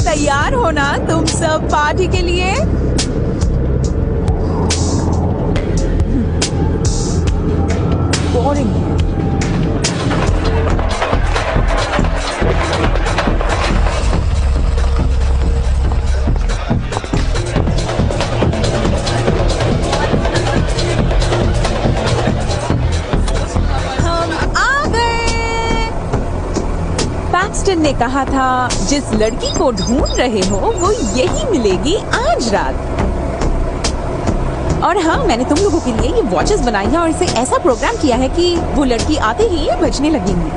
तैयार हो ना तुम सब पार्टी के लिए? बोरिंग। पैक्सटन ने कहा था जिस लड़की को ढूंढ रहे हो वो यही मिलेगी आज रात। और हाँ, मैंने तुम लोगों के लिए ये वॉचेस बनाई है और इसे ऐसा प्रोग्राम किया है कि वो लड़की आते ही ये बजने लगेंगी।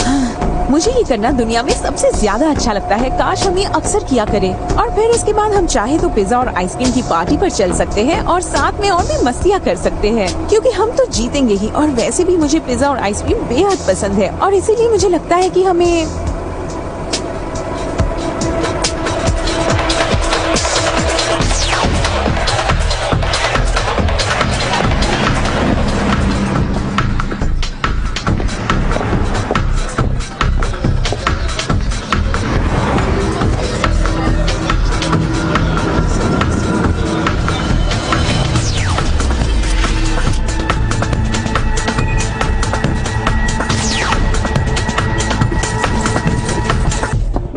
हाँ, मुझे ये करना दुनिया में सबसे ज्यादा अच्छा लगता है। काश हम ये अक्सर किया करें। और फिर इसके बाद हम चाहे तो पिज्जा और आइसक्रीम की पार्टी पर चल सकते हैं और साथ में और भी मस्तियाँ कर सकते हैं, क्योंकि हम तो जीतेंगे ही। और वैसे भी मुझे पिज्जा और आइसक्रीम बेहद पसंद है और इसीलिए मुझे लगता है कि हमें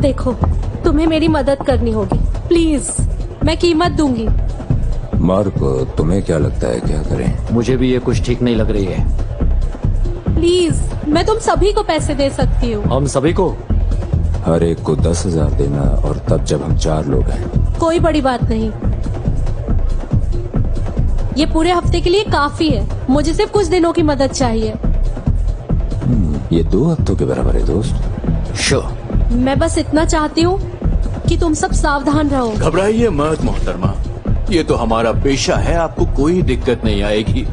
देखो, तुम्हें मेरी मदद करनी होगी प्लीज। मैं कीमत दूंगी। मार्को, तुम्हें क्या लगता है क्या करें? मुझे भी ये कुछ ठीक नहीं लग रही है। प्लीज, मैं तुम सभी को पैसे दे सकती हूँ। हम सभी को? हर एक को 10,000 देना, और तब जब हम 4 लोग हैं। कोई बड़ी बात नहीं, ये पूरे हफ्ते के लिए काफी है। मुझे सिर्फ कुछ दिनों की मदद चाहिए। ये 2 हफ्तों के बराबर है दोस्त। श्योर। मैं बस इतना चाहती हूँ कि तुम सब सावधान रहो। घबराइए मत मोहतरमा, ये तो हमारा पेशा है, आपको कोई दिक्कत नहीं आएगी।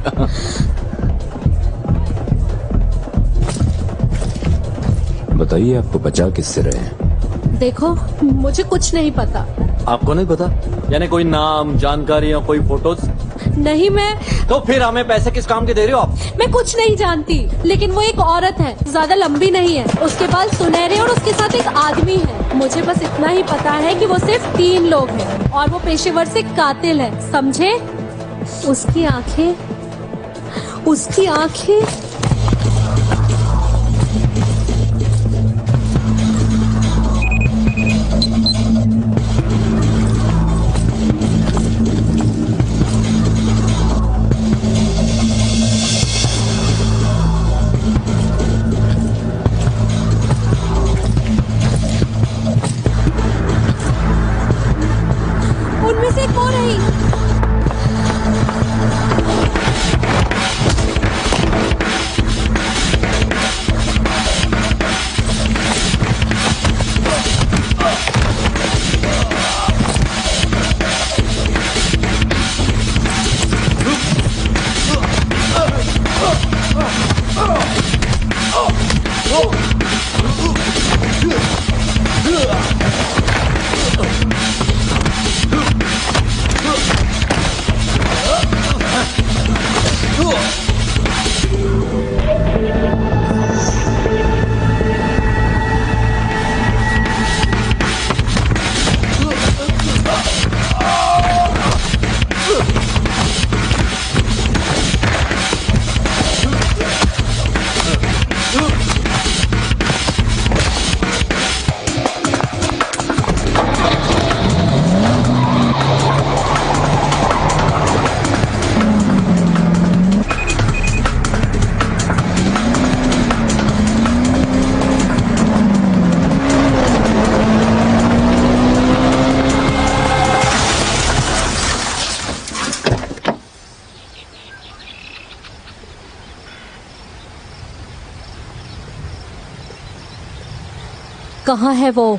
बताइए, आपको बचा किससे रहे हैं? देखो, मुझे कुछ नहीं पता। आपको नहीं पता? यानी कोई नाम, जानकारी या कोई फोटोज? नहीं। मैं तो फिर हमें पैसे किस काम के दे रहे हो आप? मैं कुछ नहीं जानती, लेकिन वो एक औरत है, ज्यादा लंबी नहीं है, उसके बाल सुनहरे और उसके साथ एक आदमी है। मुझे बस इतना ही पता है कि वो सिर्फ 3 लोग हैं और वो पेशेवर से कातिल है, समझे? उसकी आंखें उनमें से एक और है। कहाँ है वो?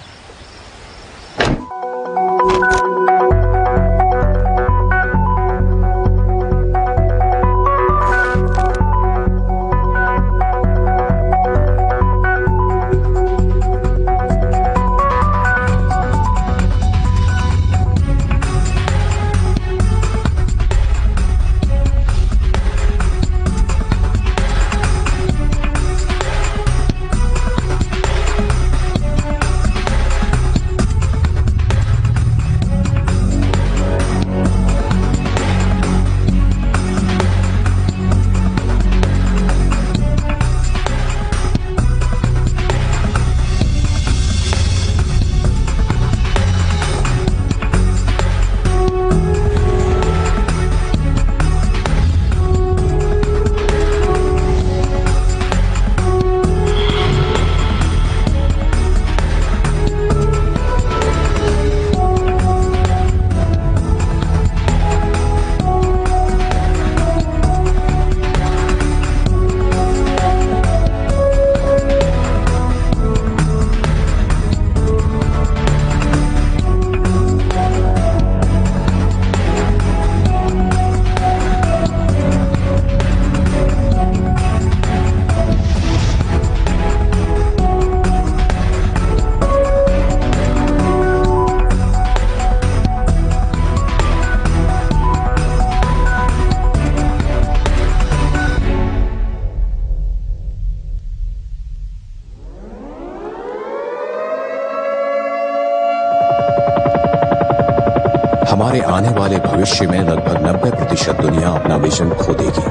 हमारे आने वाले भविष्य में लगभग 90% दुनिया अपना विजन खो देगी।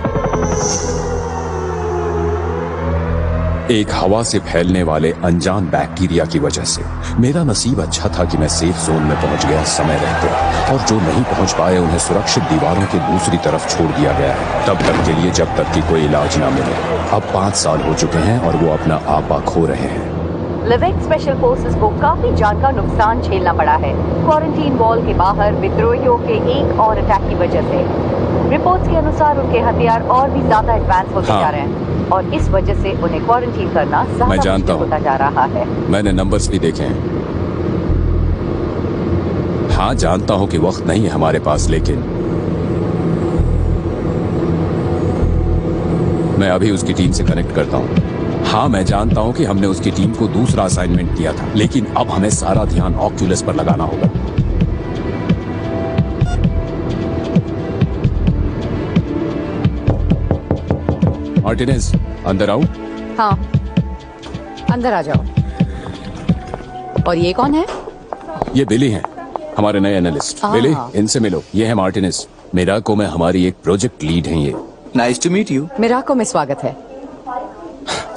एक हवा से फैलने वाले अनजान बैक्टीरिया की वजह से। मेरा नसीब अच्छा था कि मैं सेफ जोन में पहुंच गया समय रहते, और जो नहीं पहुंच पाए उन्हें सुरक्षित दीवारों के दूसरी तरफ छोड़ दिया गया है, तब तक के लिए जब तक कि कोई इलाज ना मिले। अब 5 साल हो चुके हैं और वो अपना आपा खो रहे हैं। लिविंग स्पेशल फोर्सेस को काफी जान का नुकसान झेलना पड़ा है क्वारंटीन वॉल के बाहर विद्रोहियों के एक और अटैक की वजह से। रिपोर्ट्स के अनुसार उनके हथियार और भी ज्यादा एडवांस होते जा रहे हैं और इस वजह से उन्हें क्वारंटीन करना ज्यादा मुश्किल होता जा रहा है। मैंने नंबर्स भी देखे हैं। हाँ, जानता हूँ कि वक्त नहीं है हमारे पास, लेकिन मैं अभी उसकी टीम से कनेक्ट करता हूँ। हाँ, मैं जानता हूँ कि हमने उसकी टीम को दूसरा असाइनमेंट दिया था, लेकिन अब हमें सारा ध्यान ऑक्यूलस पर लगाना होगा। मार्टिनेज, अंदर आओ। हाँ, अंदर आ जाओ। और ये कौन है? ये बिली हैं, हमारे नए एनालिस्ट। बिली, इनसे मिलो। ये है मार्टिनेज, मिराको में हमारी एक प्रोजेक्ट लीड हैं ये। Nice to meet you. मिराको में स्वागत है।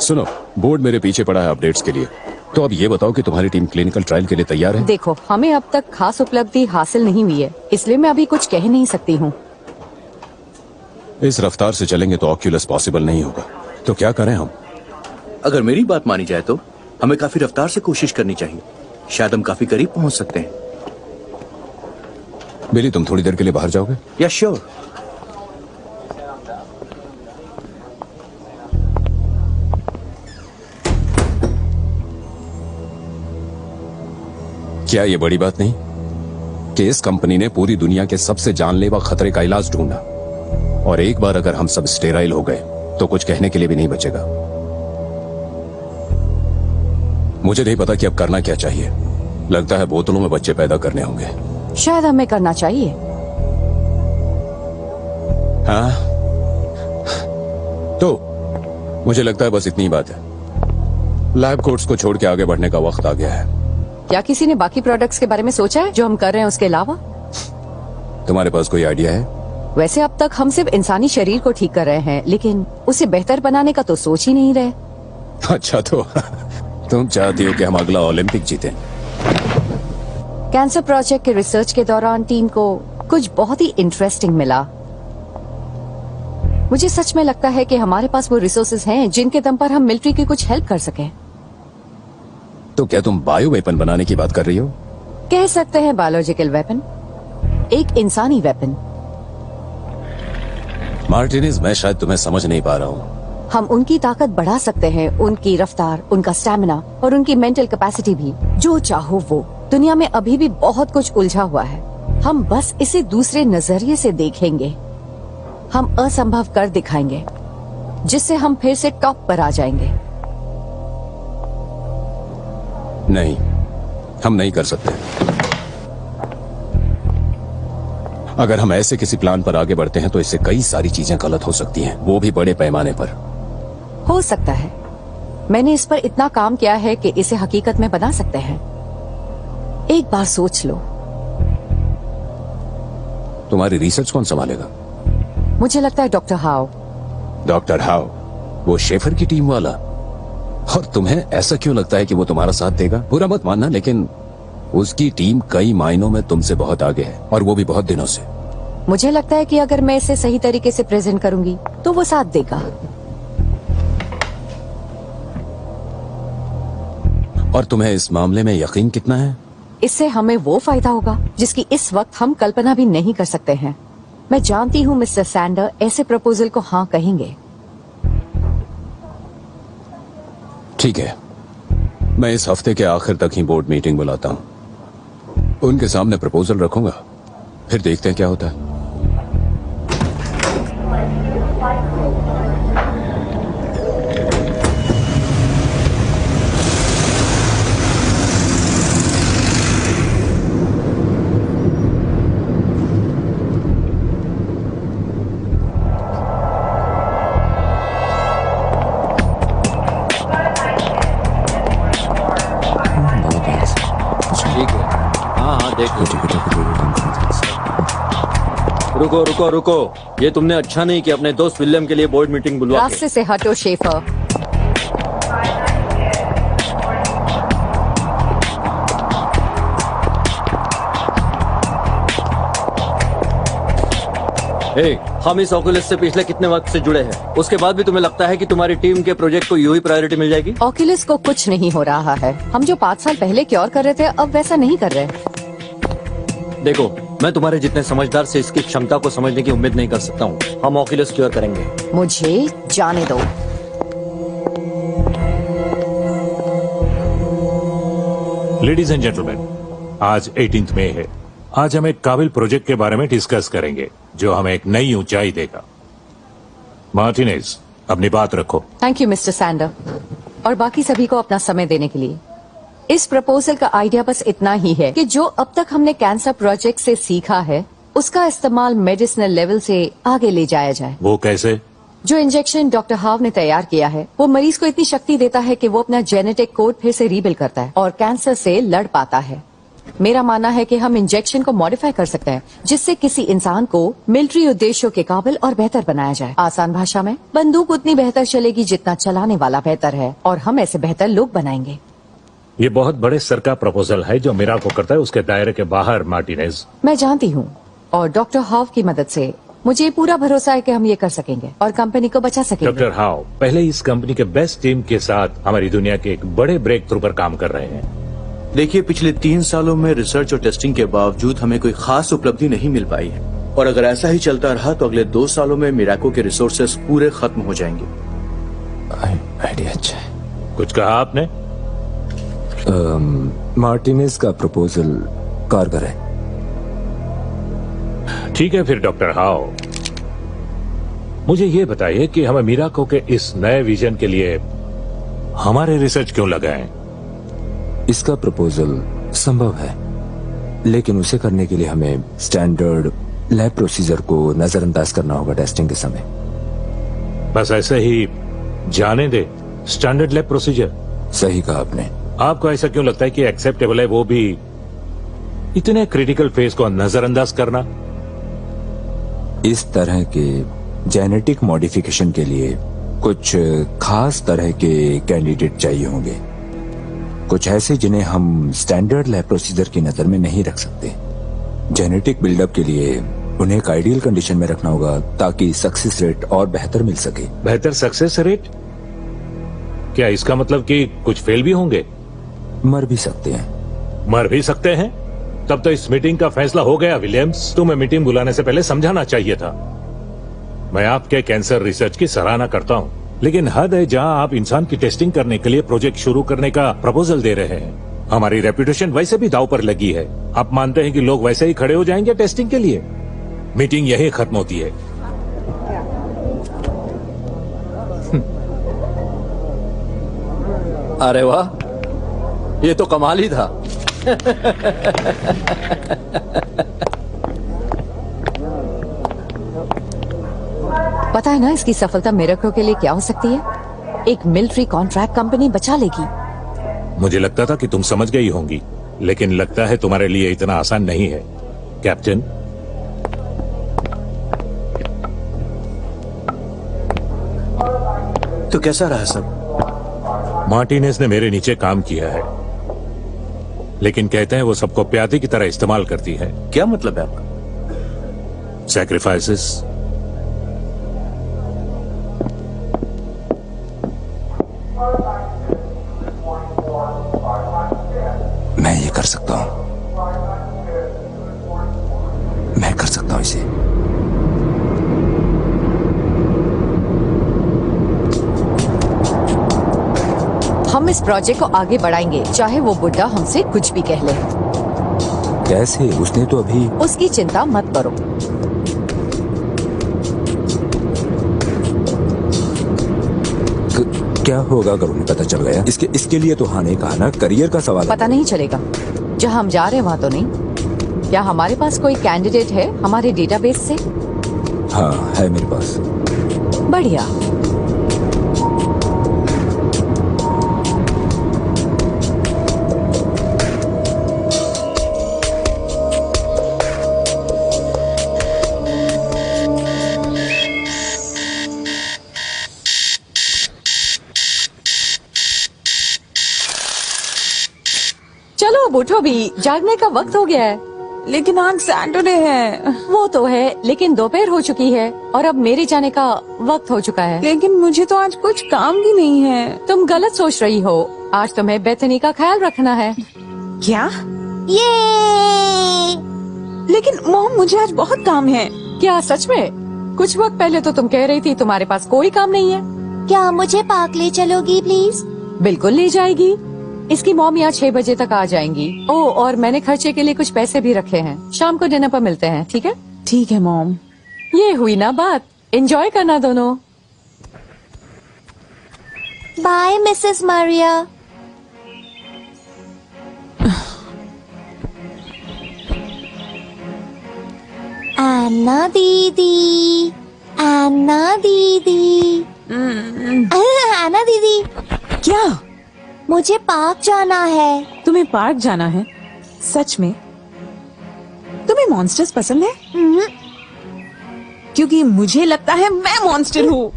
सुनो, बोर्ड मेरे पीछे पड़ा है अपडेट्स के लिए, तो अब ये बताओ कि तुम्हारी टीम क्लिनिकल ट्रायल के लिए तैयार है? देखो, हमें अब तक खास उपलब्धि हासिल नहीं हुई है, इसलिए मैं अभी कुछ कह नहीं सकती हूँ। इस रफ्तार से चलेंगे तो ऑक्यूलस पॉसिबल नहीं होगा, तो क्या करें हम? अगर मेरी बात मानी जाए तो हमें काफी रफ्तार से कोशिश करनी चाहिए, शायद हम काफी करीब पहुंच सकते हैं। बिली, तुम थोड़ी देर के लिए बाहर जाओगे? या श्योर। क्या ये बड़ी बात नहीं कि इस कंपनी ने पूरी दुनिया के सबसे जानलेवा खतरे का इलाज ढूंढा, और एक बार अगर हम सब स्टेराइल हो गए तो कुछ कहने के लिए भी नहीं बचेगा। मुझे नहीं पता कि अब करना क्या चाहिए। लगता है बोतलों में बच्चे पैदा करने होंगे। शायद हमें करना चाहिए। हाँ, तो मुझे लगता है बस इतनी ही बात है। लैब कोट्स को छोड़ के आगे बढ़ने का वक्त आ गया है। क्या किसी ने बाकी प्रोडक्ट्स के बारे में सोचा है जो हम कर रहे हैं उसके अलावा? तुम्हारे पास कोई आइडिया है? वैसे अब तक हम सिर्फ इंसानी शरीर को ठीक कर रहे हैं, लेकिन उसे बेहतर बनाने का तो सोच ही नहीं रहे। अच्छा, तो तुम चाहती हो कि हम अगला ओलंपिक जीतें? कैंसर प्रोजेक्ट के रिसर्च के दौरान टीम को कुछ बहुत ही इंटरेस्टिंग मिला। मुझे सच में लगता है कि हमारे पास वो रिसोर्सेज हैं जिनके दम पर हम मिलिट्री की कुछ हेल्प कर सकें। तो क्या तुम बायो वेपन बनाने की बात कर रही हो? कह सकते हैं बायोलॉजिकल वेपन, एक इंसानी वेपन। मार्टिनेज, मैं शायद तुम्हें समझ नहीं पा रहा हूँ। हम उनकी ताकत बढ़ा सकते हैं, उनकी रफ्तार, उनका स्टैमिना और उनकी मेंटल कैपेसिटी भी। जो चाहो वो। दुनिया में अभी भी बहुत कुछ उलझा हुआ है, हम बस इसे दूसरे नजरिए से देखेंगे। हम असंभव कर दिखाएंगे, जिससे हम फिर से टॉप पर आ जाएंगे। नहीं, हम नहीं कर सकते। अगर हम ऐसे किसी प्लान पर आगे बढ़ते हैं तो इससे कई सारी चीजें गलत हो सकती हैं, वो भी बड़े पैमाने पर। हो सकता है। मैंने इस पर इतना काम किया है कि इसे हकीकत में बना सकते हैं। एक बार सोच लो। तुम्हारी रिसर्च कौन संभालेगा? मुझे लगता है डॉक्टर हाउ। Doctor how? वो शेफर की टीम वाला? और तुम्हें ऐसा क्यों लगता है कि वो तुम्हारा साथ देगा? बुरा मत मानना, लेकिन उसकी टीम कई मायनों में तुमसे बहुत आगे है, और वो भी बहुत दिनों से। मुझे लगता है कि अगर मैं इसे सही तरीके से प्रेजेंट करूंगी तो वो साथ देगा। और तुम्हें इस मामले में यकीन कितना है? इससे हमें वो फायदा होगा जिसकी इस वक्त हम कल्पना भी नहीं कर सकते हैं। मैं जानती हूँ मिस्टर सैंडर ऐसे प्रपोजल को हाँ कहेंगे। ठीक है, मैं इस हफ्ते के आखिर तक ही बोर्ड मीटिंग बुलाता हूँ, उनके सामने प्रपोजल रखूंगा, फिर देखते हैं क्या होता है। ठीक है, हाँ देख लो। रुको रुको रुको, ये तुमने अच्छा नहीं कि अपने दोस्त विलियम के लिए बोर्ड मीटिंग बुलवा के। रास्ते से हटो शेफर। हम इस ऑक्यूलस से पिछले कितने वक्त से जुड़े हैं, उसके बाद भी तुम्हें लगता है कि तुम्हारी टीम के प्रोजेक्ट को यूं ही प्रायोरिटी मिल जाएगी? ऑक्यूलस को कुछ नहीं हो रहा है। हम जो 5 साल पहले क्योर कर रहे थे अब वैसा नहीं कर रहे। देखो, मैं तुम्हारे जितने समझदार से इसकी क्षमता को समझने की उम्मीद नहीं कर सकता हूँ। हम ऑक्यूलस क्योर करेंगे। मुझे जाने दो। लेडीज एंड जेंटलमैन, आज 18 मई है। आज हम एक काबिल प्रोजेक्ट के बारे में डिस्कस करेंगे जो हमें एक नई ऊंचाई देगा। मार्टिनेज, अपनी बात रखो। थैंक यू मिस्टर सैंडर, और बाकी सभी को अपना समय देने के लिए। इस प्रपोजल का आइडिया बस इतना ही है कि जो अब तक हमने कैंसर प्रोजेक्ट से सीखा है उसका इस्तेमाल मेडिसिनल लेवल से आगे ले जाया जाए। वो कैसे? जो इंजेक्शन डॉक्टर हाव ने तैयार किया है वो मरीज को इतनी शक्ति देता है कि वो अपना जेनेटिक कोड फिर से रीबिल्ड करता है और कैंसर से लड़ पाता है। मेरा मानना है कि हम इंजेक्शन को मॉडिफाई कर सकते हैं जिससे किसी इंसान को मिलिट्री उद्देश्यों के काबिल और बेहतर बनाया जाए। आसान भाषा में, बंदूक उतनी बेहतर चलेगी जितना चलाने वाला बेहतर है, और हम ऐसे बेहतर लोग बनाएंगे। ये बहुत बड़े स्तर का प्रपोजल है जो मेरा को करता है उसके दायरे के बाहर। मार्टिनेज, मैं जानती हूँ, और डॉक्टर हाव की मदद से मुझे पूरा भरोसा है कि हम ये कर सकेंगे और कंपनी को बचा सकेंगे। डॉक्टर हाव पहले इस कंपनी के बेस्ट टीम के साथ हमारी दुनिया के एक बड़े ब्रेक थ्रू पर काम कर रहे हैं। देखिए, पिछले 3 सालों में रिसर्च और टेस्टिंग के बावजूद हमें कोई खास उपलब्धि नहीं मिल पाई है, और अगर ऐसा ही चलता रहा तो अगले 2 सालों में मिराको के रिसोर्सेस पूरे खत्म हो जाएंगे। आइडिया अच्छा है। कुछ कहा आपने? मार्टिनेज का प्रपोजल कारगर है। ठीक है फिर डॉक्टर हाव, मुझे ये बताइए कि हमें मिराको के इस नए विजन के लिए हमारे रिसर्च क्यों लगाएं? इसका प्रपोजल संभव है, लेकिन उसे करने के लिए हमें स्टैंडर्ड लैब प्रोसीजर को नजरअंदाज करना होगा टेस्टिंग के समय। बस ऐसे ही जाने दे स्टैंडर्ड लैब प्रोसीजर? सही कहा आपने। आपको ऐसा क्यों लगता है कि एक्सेप्टेबल है वो भी इतने क्रिटिकल फेज को नजरअंदाज करना? इस तरह के जेनेटिक मॉडिफिकेशन के लिए कुछ खास तरह के कैंडिडेट चाहिए होंगे, कुछ ऐसे जिन्हें हम स्टैंडर्ड लैब प्रोसीजर की नजर में नहीं रख सकते। जेनेटिक बिल्डअप के लिए उन्हें एक आइडियल कंडीशन में रखना होगा ताकि सक्सेस रेट और बेहतर मिल सके। बेहतर सक्सेस रेट? क्या इसका मतलब कि कुछ फेल भी होंगे? मर भी सकते हैं। मर भी सकते हैं? तब तो इस मीटिंग का फैसला हो गया विलियम्स। तुम्हें मीटिंग बुलाने से पहले समझाना चाहिए था। मैं आपके कैंसर रिसर्च की सराहना करता हूं, लेकिन हद है जहां आप इंसान की टेस्टिंग करने के लिए प्रोजेक्ट शुरू करने का प्रपोजल दे रहे हैं। हमारी रेपुटेशन वैसे भी दांव पर लगी है। आप मानते हैं कि लोग वैसे ही खड़े हो जाएंगे टेस्टिंग के लिए? मीटिंग यही खत्म होती है। अरे वाह, ये तो कमाल ही था। पता है ना इसकी सफलता मिरेकल के लिए क्या हो सकती है? एक मिलिट्री कॉन्ट्रैक्ट कंपनी बचा लेगी। मुझे लगता था कि तुम समझ गई होंगी, लेकिन लगता है तुम्हारे लिए इतना आसान नहीं है कैप्टन। तो कैसा रहा सब? मार्टिनेज ने मेरे नीचे काम किया है, लेकिन कहते हैं वो सबको प्यादे की तरह इस्तेमाल करती है। क्या मतलब है आपका? सैक्रिफाइसेस। मैं ये कर सकता हूं, मैं कर सकता हूं इसे। हम इस प्रोजेक्ट को आगे बढ़ाएंगे, चाहे वो बुड्ढा हमसे कुछ भी कह ले। कैसे? उसने तो अभी। उसकी चिंता मत करो। क्या होगा अगर उन्हें पता चल गया? इसके लिए तो हाँ नहीं कहा ना, करियर का सवाल। पता नहीं चलेगा। जहां हम जा रहे हैं वहां तो नहीं। क्या हमारे पास कोई कैंडिडेट है हमारे डेटाबेस से? हाँ है मेरे पास। बढ़िया। चलो अब उठो भी, जागने का वक्त हो गया है। लेकिन आज सैटरडे है। वो तो है, लेकिन दोपहर हो चुकी है और अब मेरे जाने का वक्त हो चुका है। लेकिन मुझे तो आज कुछ काम भी नहीं है। तुम गलत सोच रही हो। आज तुम्हें बेथनी का ख्याल रखना है। क्या? ये लेकिन मॉम मुझे आज बहुत काम है। क्या सच में? कुछ वक्त पहले तो तुम कह रही थी तुम्हारे पास कोई काम नहीं है। क्या मुझे पार्क ले चलोगी प्लीज? बिल्कुल ले जाएगी। इसकी मॉम यहाँ 6 बजे तक आ जाएंगी। ओह, और मैंने खर्चे के लिए कुछ पैसे भी रखे हैं। शाम को डिनर पर मिलते हैं, ठीक है? ठीक है मॉम। ये हुई ना बात। एंजॉय करना दोनों। By Mrs Maria. अन्ना दीदी, अन्ना दीदी, अन्ना दीदी, क्या? मुझे पार्क जाना है। तुम्हें पार्क जाना है? सच में? तुम्हें मॉन्स्टर्स पसंद है? क्योंकि मुझे लगता है मैं मॉन्स्टर हूँ।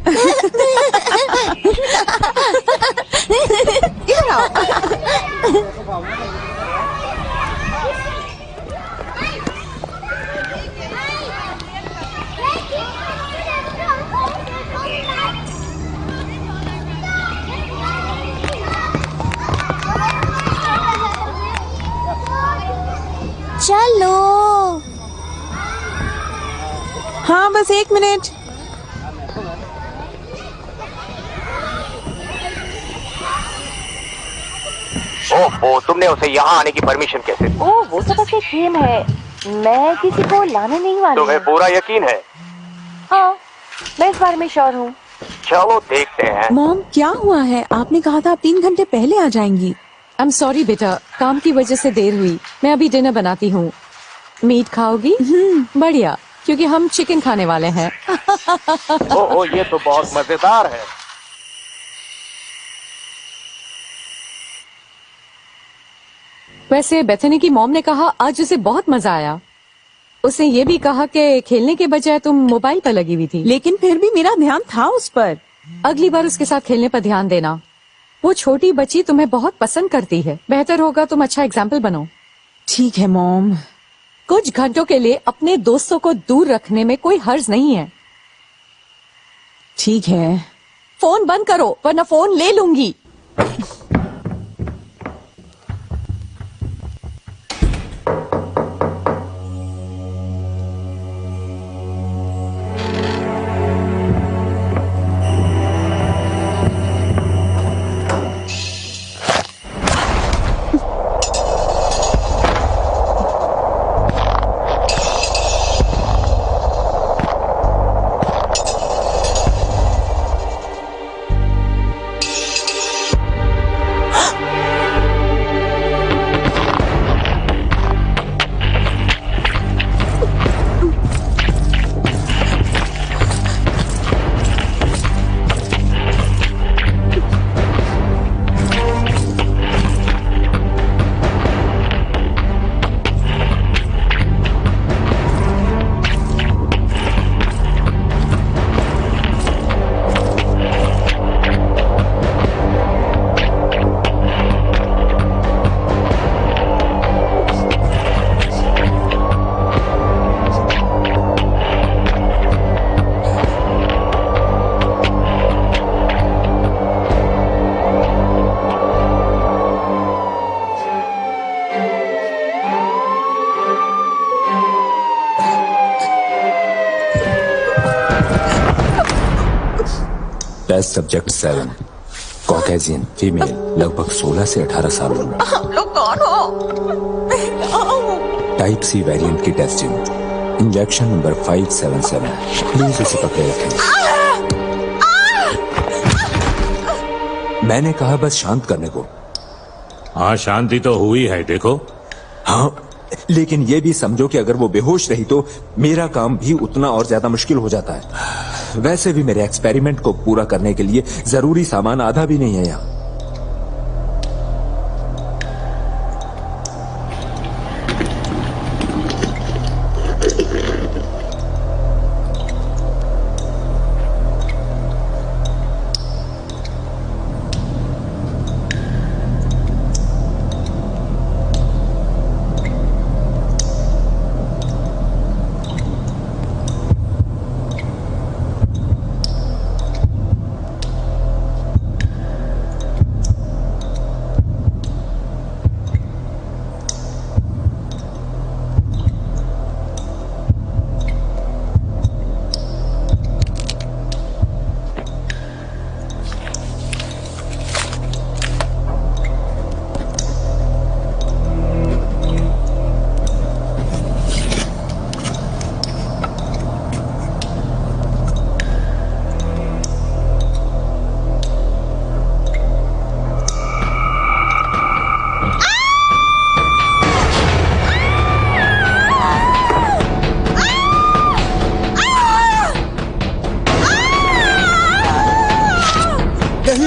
इधर आओ। चलो। हाँ बस 1 मिनट। ओह, तुमने उसे यहाँ आने की परमिशन कैसे दी? ओह, वो तो बस एक गेम है। मैं किसी को लाने नहीं वाली। तुम्हें पूरा यकीन है? हाँ, मैं इस बारे में श्योर हूँ। चलो देखते हैं। मॉम क्या हुआ है? आपने कहा था आप 3 घंटे पहले आ जाएंगी। आई एम सॉरी बेटा, काम की वजह से देर हुई। मैं अभी डिनर बनाती हूँ। मीट खाओगी? बढ़िया, क्योंकि हम चिकन खाने वाले हैं। ओह, ये तो बहुत मजेदार है। वैसे बेथनी की मॉम ने कहा आज उसे बहुत मजा आया। उसने ये भी कहा कि खेलने के बजाय तुम मोबाइल पर लगी हुई थी। लेकिन फिर भी मेरा ध्यान था उस पर। अगली बार उसके साथ खेलने पर ध्यान देना। वो छोटी बच्ची तुम्हें बहुत पसंद करती है। बेहतर होगा तुम अच्छा एग्जाम्पल बनो। ठीक है मॉम। कुछ घंटों के लिए अपने दोस्तों को दूर रखने में कोई हर्ज नहीं है। ठीक है। फोन बंद करो वरना फोन ले लूंगी। टेस्ट सब्जेक्ट 7, कॉकेजियन फीमेल, लगभग 16 से 18 साल उम्र। हम लोग कौन हो? मैं कहाँ हूँ? टाइप सी वेरिएंट की टेस्टिंग, इंजेक्शन नंबर 577। प्लीज उसे पकड़े रखें। मैंने कहा बस शांत करने को। हाँ, शांति तो हुई है, देखो। हाँ, लेकिन ये भी समझो कि अगर वो बेहोश रही तो मेरा काम भी उतना और ज्यादा मुश्किल हो जाता है। वैसे भी मेरे एक्सपेरिमेंट को पूरा करने के लिए जरूरी सामान आधा भी नहीं है यहाँ।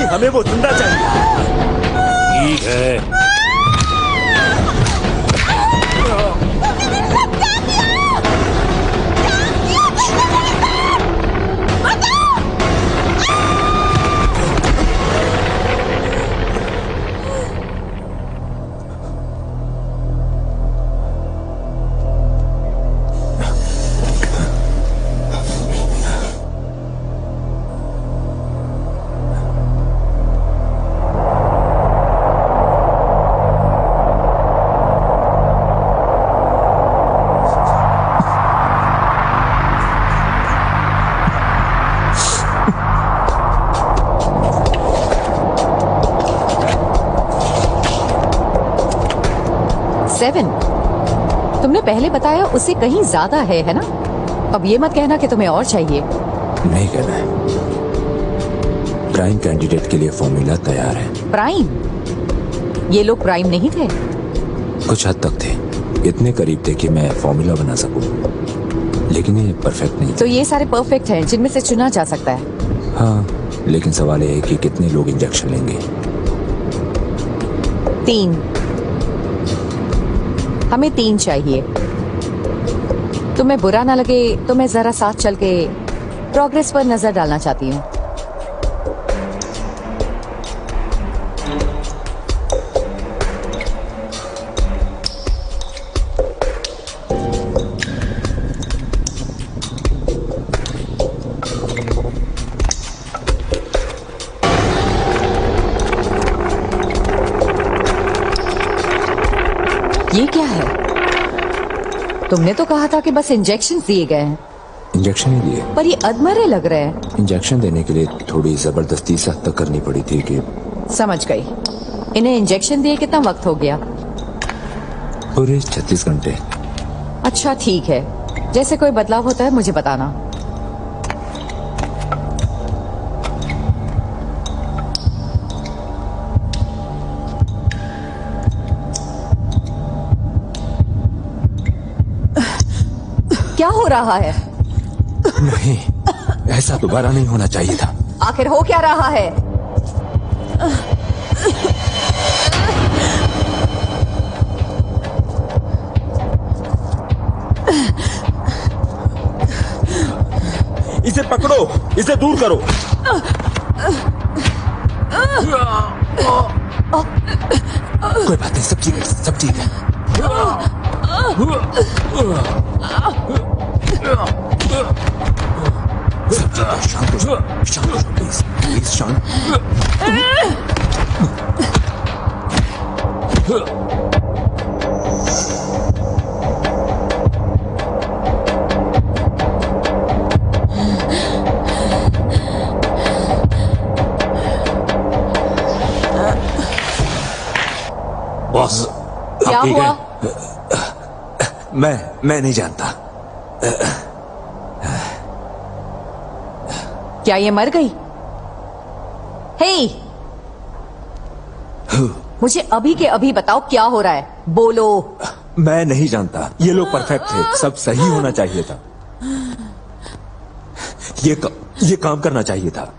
हमें वो जिंदा चाहिए। ठीक है। तुमने पहले बताया उससे कहीं ज्यादा है ना? अब ये मत कहना कि तुम्हें और चाहिए। नहीं कहना है। प्राइम कैंडिडेट के लिए फॉर्मूला तैयार है। प्राइम? ये लोग प्राइम नहीं थे? कुछ हद तक थे, इतने करीब थे कि मैं फॉर्मूला बना सकूं, लेकिन ये परफेक्ट नहीं। तो ये सारे परफेक्ट हैं जिनमें से चुना जा सकता है। हाँ, लेकिन सवाल ये है कि कितने लोग इंजेक्शन लेंगे। 3। हमें 3 चाहिए। तुम्हें बुरा ना लगे तो मैं जरा साथ चल के प्रोग्रेस पर नजर डालना चाहती हूँ। ये क्या है? तुमने तो कहा था कि बस इंजेक्शन दिए गए हैं। इंजेक्शन ही दिए, पर ये अधमरे लग रहे हैं। इंजेक्शन देने के लिए थोड़ी जबरदस्ती से हद तक करनी पड़ी थी कि। समझ गई। इन्हें इंजेक्शन दिए कितना वक्त हो गया? पूरे 36 घंटे। अच्छा ठीक है, जैसे कोई बदलाव होता है मुझे बताना। क्या हो रहा है? नहीं, ऐसा दोबारा नहीं होना चाहिए था। आखिर हो क्या रहा है? इसे पकड़ो, इसे दूर करो। कोई बात नहीं, सब ठीक है, सब ठीक है। शांत हो जाओ, शांत हो जाओ, प्लीज प्लीज शांत। ठीक हुआ? है। मैं नहीं जानता। क्या ये मर गई? हे, मुझे अभी के अभी बताओ क्या हो रहा है, बोलो। मैं नहीं जानता। ये लोग परफेक्ट थे, सब सही होना चाहिए था। ये काम करना चाहिए था।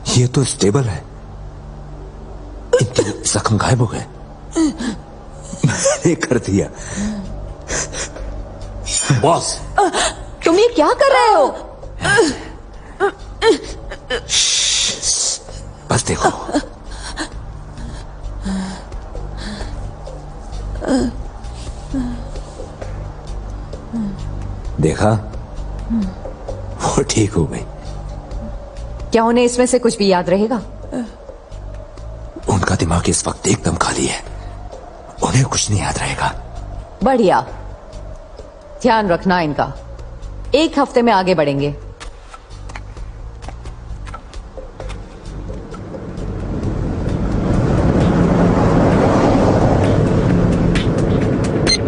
ये तो स्टेबल है। इनके जख्म गायब हो गए। मैंने कर दिया। बॉस, तुम ये क्या कर रहे हो? बस देखो। देखा, वो ठीक हो गई। क्या उन्हें इसमें से कुछ भी याद रहेगा? उनका दिमाग इस वक्त एकदम खाली है, उन्हें कुछ नहीं याद रहेगा। बढ़िया, ध्यान रखना इनका। 1 हफ्ते में आगे बढ़ेंगे।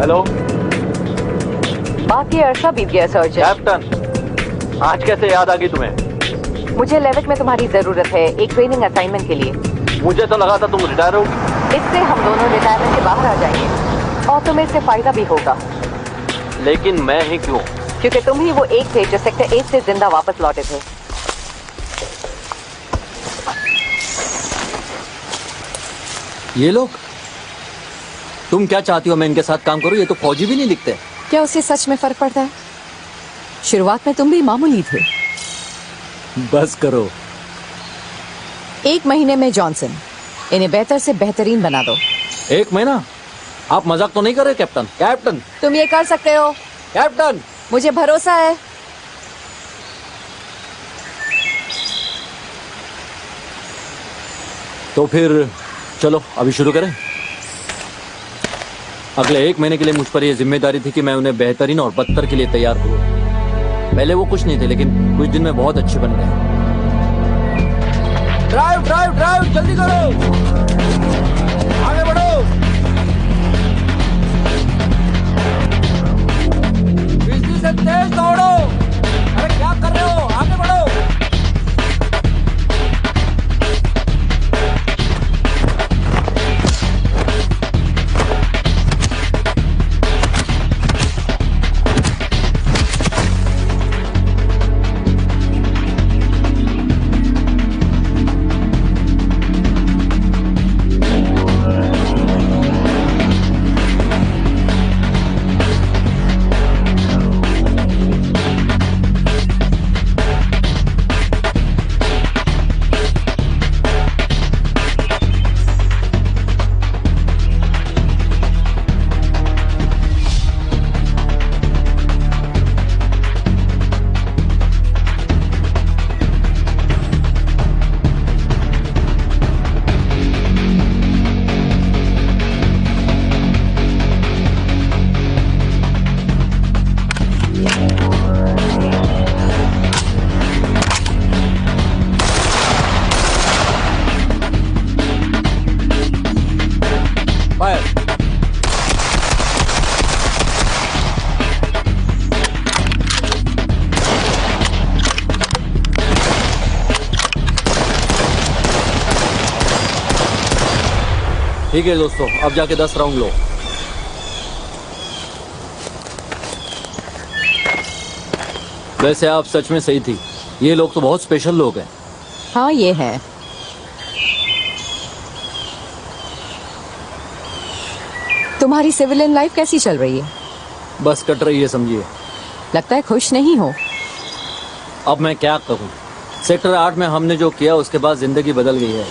हेलो बाकी अरसा बीत गया सर्जन। कैप्टन, आज कैसे याद आ गई तुम्हें? मुझे लेविक में तुम्हारी जरूरत है, एक ट्रेनिंग असाइनमेंट के लिए। मुझे तो लगा था तुम रिटायर हो। इससे हम दोनों रिटायरमेंट के बाहर आ जाएंगे और तुम्हें इससे फायदा भी होगा। लेकिन मैं ही क्यों? क्योंकि तुम ही वो एक थे जो सेक्टर 8 से जिंदा वापस लौटे थे। ये लोग? तुम क्या चाहती हो मैं इनके साथ काम करूं? ये तो फौजी भी नहीं दिखते। क्या उससे सच में फर्क पड़ता है? शुरुआत में तुम भी मामूली थे। बस करो। 1 महीने में जॉनसन, इन्हें बेहतर से बेहतरीन बना दो। 1 महीना? आप मजाक तो नहीं कर रहे कैप्टन? कैप्टन, तुम ये कर सकते हो, कैप्टन। मुझे भरोसा है। तो फिर चलो अभी शुरू करें। अगले 1 महीने के लिए मुझ पर यह जिम्मेदारी थी कि मैं उन्हें बेहतरीन और बदतर के लिए तैयार करूं। पहले वो कुछ नहीं थे, लेकिन कुछ दिन में बहुत अच्छे बन गए। ड्राइव ड्राइव ड्राइव, जल्दी करो, आगे बढ़ो। बिजली से तेज दौड़ो। अरे क्या कर रहे हो, आगे बढ़ो। ठीक है दोस्तों, अब जाके 10 राउंड लो। वैसे आप सच में सही थी, ये लोग तो बहुत स्पेशल लोग हैं। हाँ ये है। तुम्हारी सिविलियन लाइफ कैसी चल रही है? बस कट रही है समझिए। लगता है खुश नहीं हो। अब मैं क्या कहूँ, सेक्टर 8 में हमने जो किया उसके बाद जिंदगी बदल गई है।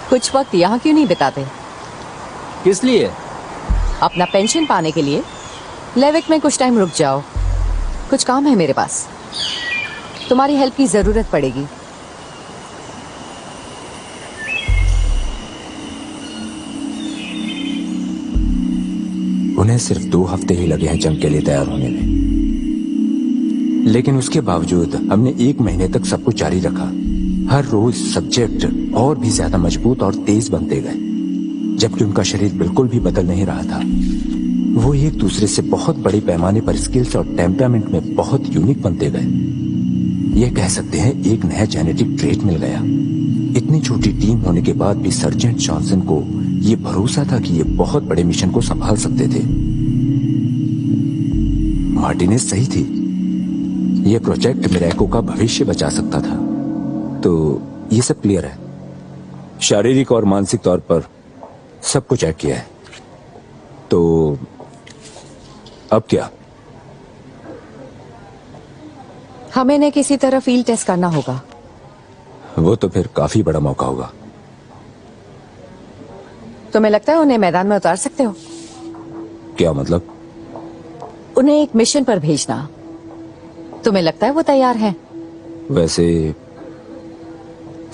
कुछ वक्त यहाँ क्यों नहीं बिताते? किस लिए? अपना पेंशन पाने के लिए। लेविक में कुछ टाइम रुक जाओ, कुछ काम है मेरे पास। तुम्हारी हेल्प की जरूरत पड़ेगी। उन्हें सिर्फ 2 हफ्ते ही लगे हैं जंग के लिए तैयार होने में, लेकिन उसके बावजूद हमने 1 महीने तक सब कुछ जारी रखा। हर रोज सब्जेक्ट और भी ज्यादा मजबूत और तेज बनते गए, जबकि उनका शरीर बिल्कुल भी बदल नहीं रहा था। वो एक दूसरे से बहुत बड़े पैमाने पर स्किल्स और टेम्परामेंट में बहुत यूनिक बनते गए। ये कह सकते हैं एक नया जेनेटिक ट्रेट मिल गया। इतनी छोटी टीम होने के बाद भी सर्जेंट जॉनसन को ये भरोसा था कि ये बहुत बड़े मिशन को संभाल सकते थे। मार्टिनेज सही थी, ये प्रोजेक्ट मिरेको का भविष्य बचा सकता था। तो ये सब क्लियर है। शारीरिक और मानसिक तौर पर सब कुछ चेक किया है। तो अब क्या? हमें इन्हें किसी तरह फील्ड टेस्ट करना होगा। वो तो फिर काफी बड़ा मौका होगा। तुम्हें लगता है उन्हें मैदान में उतार सकते हो? क्या मतलब? उन्हें एक मिशन पर भेजना। तुम्हें लगता है वो तैयार हैं? वैसे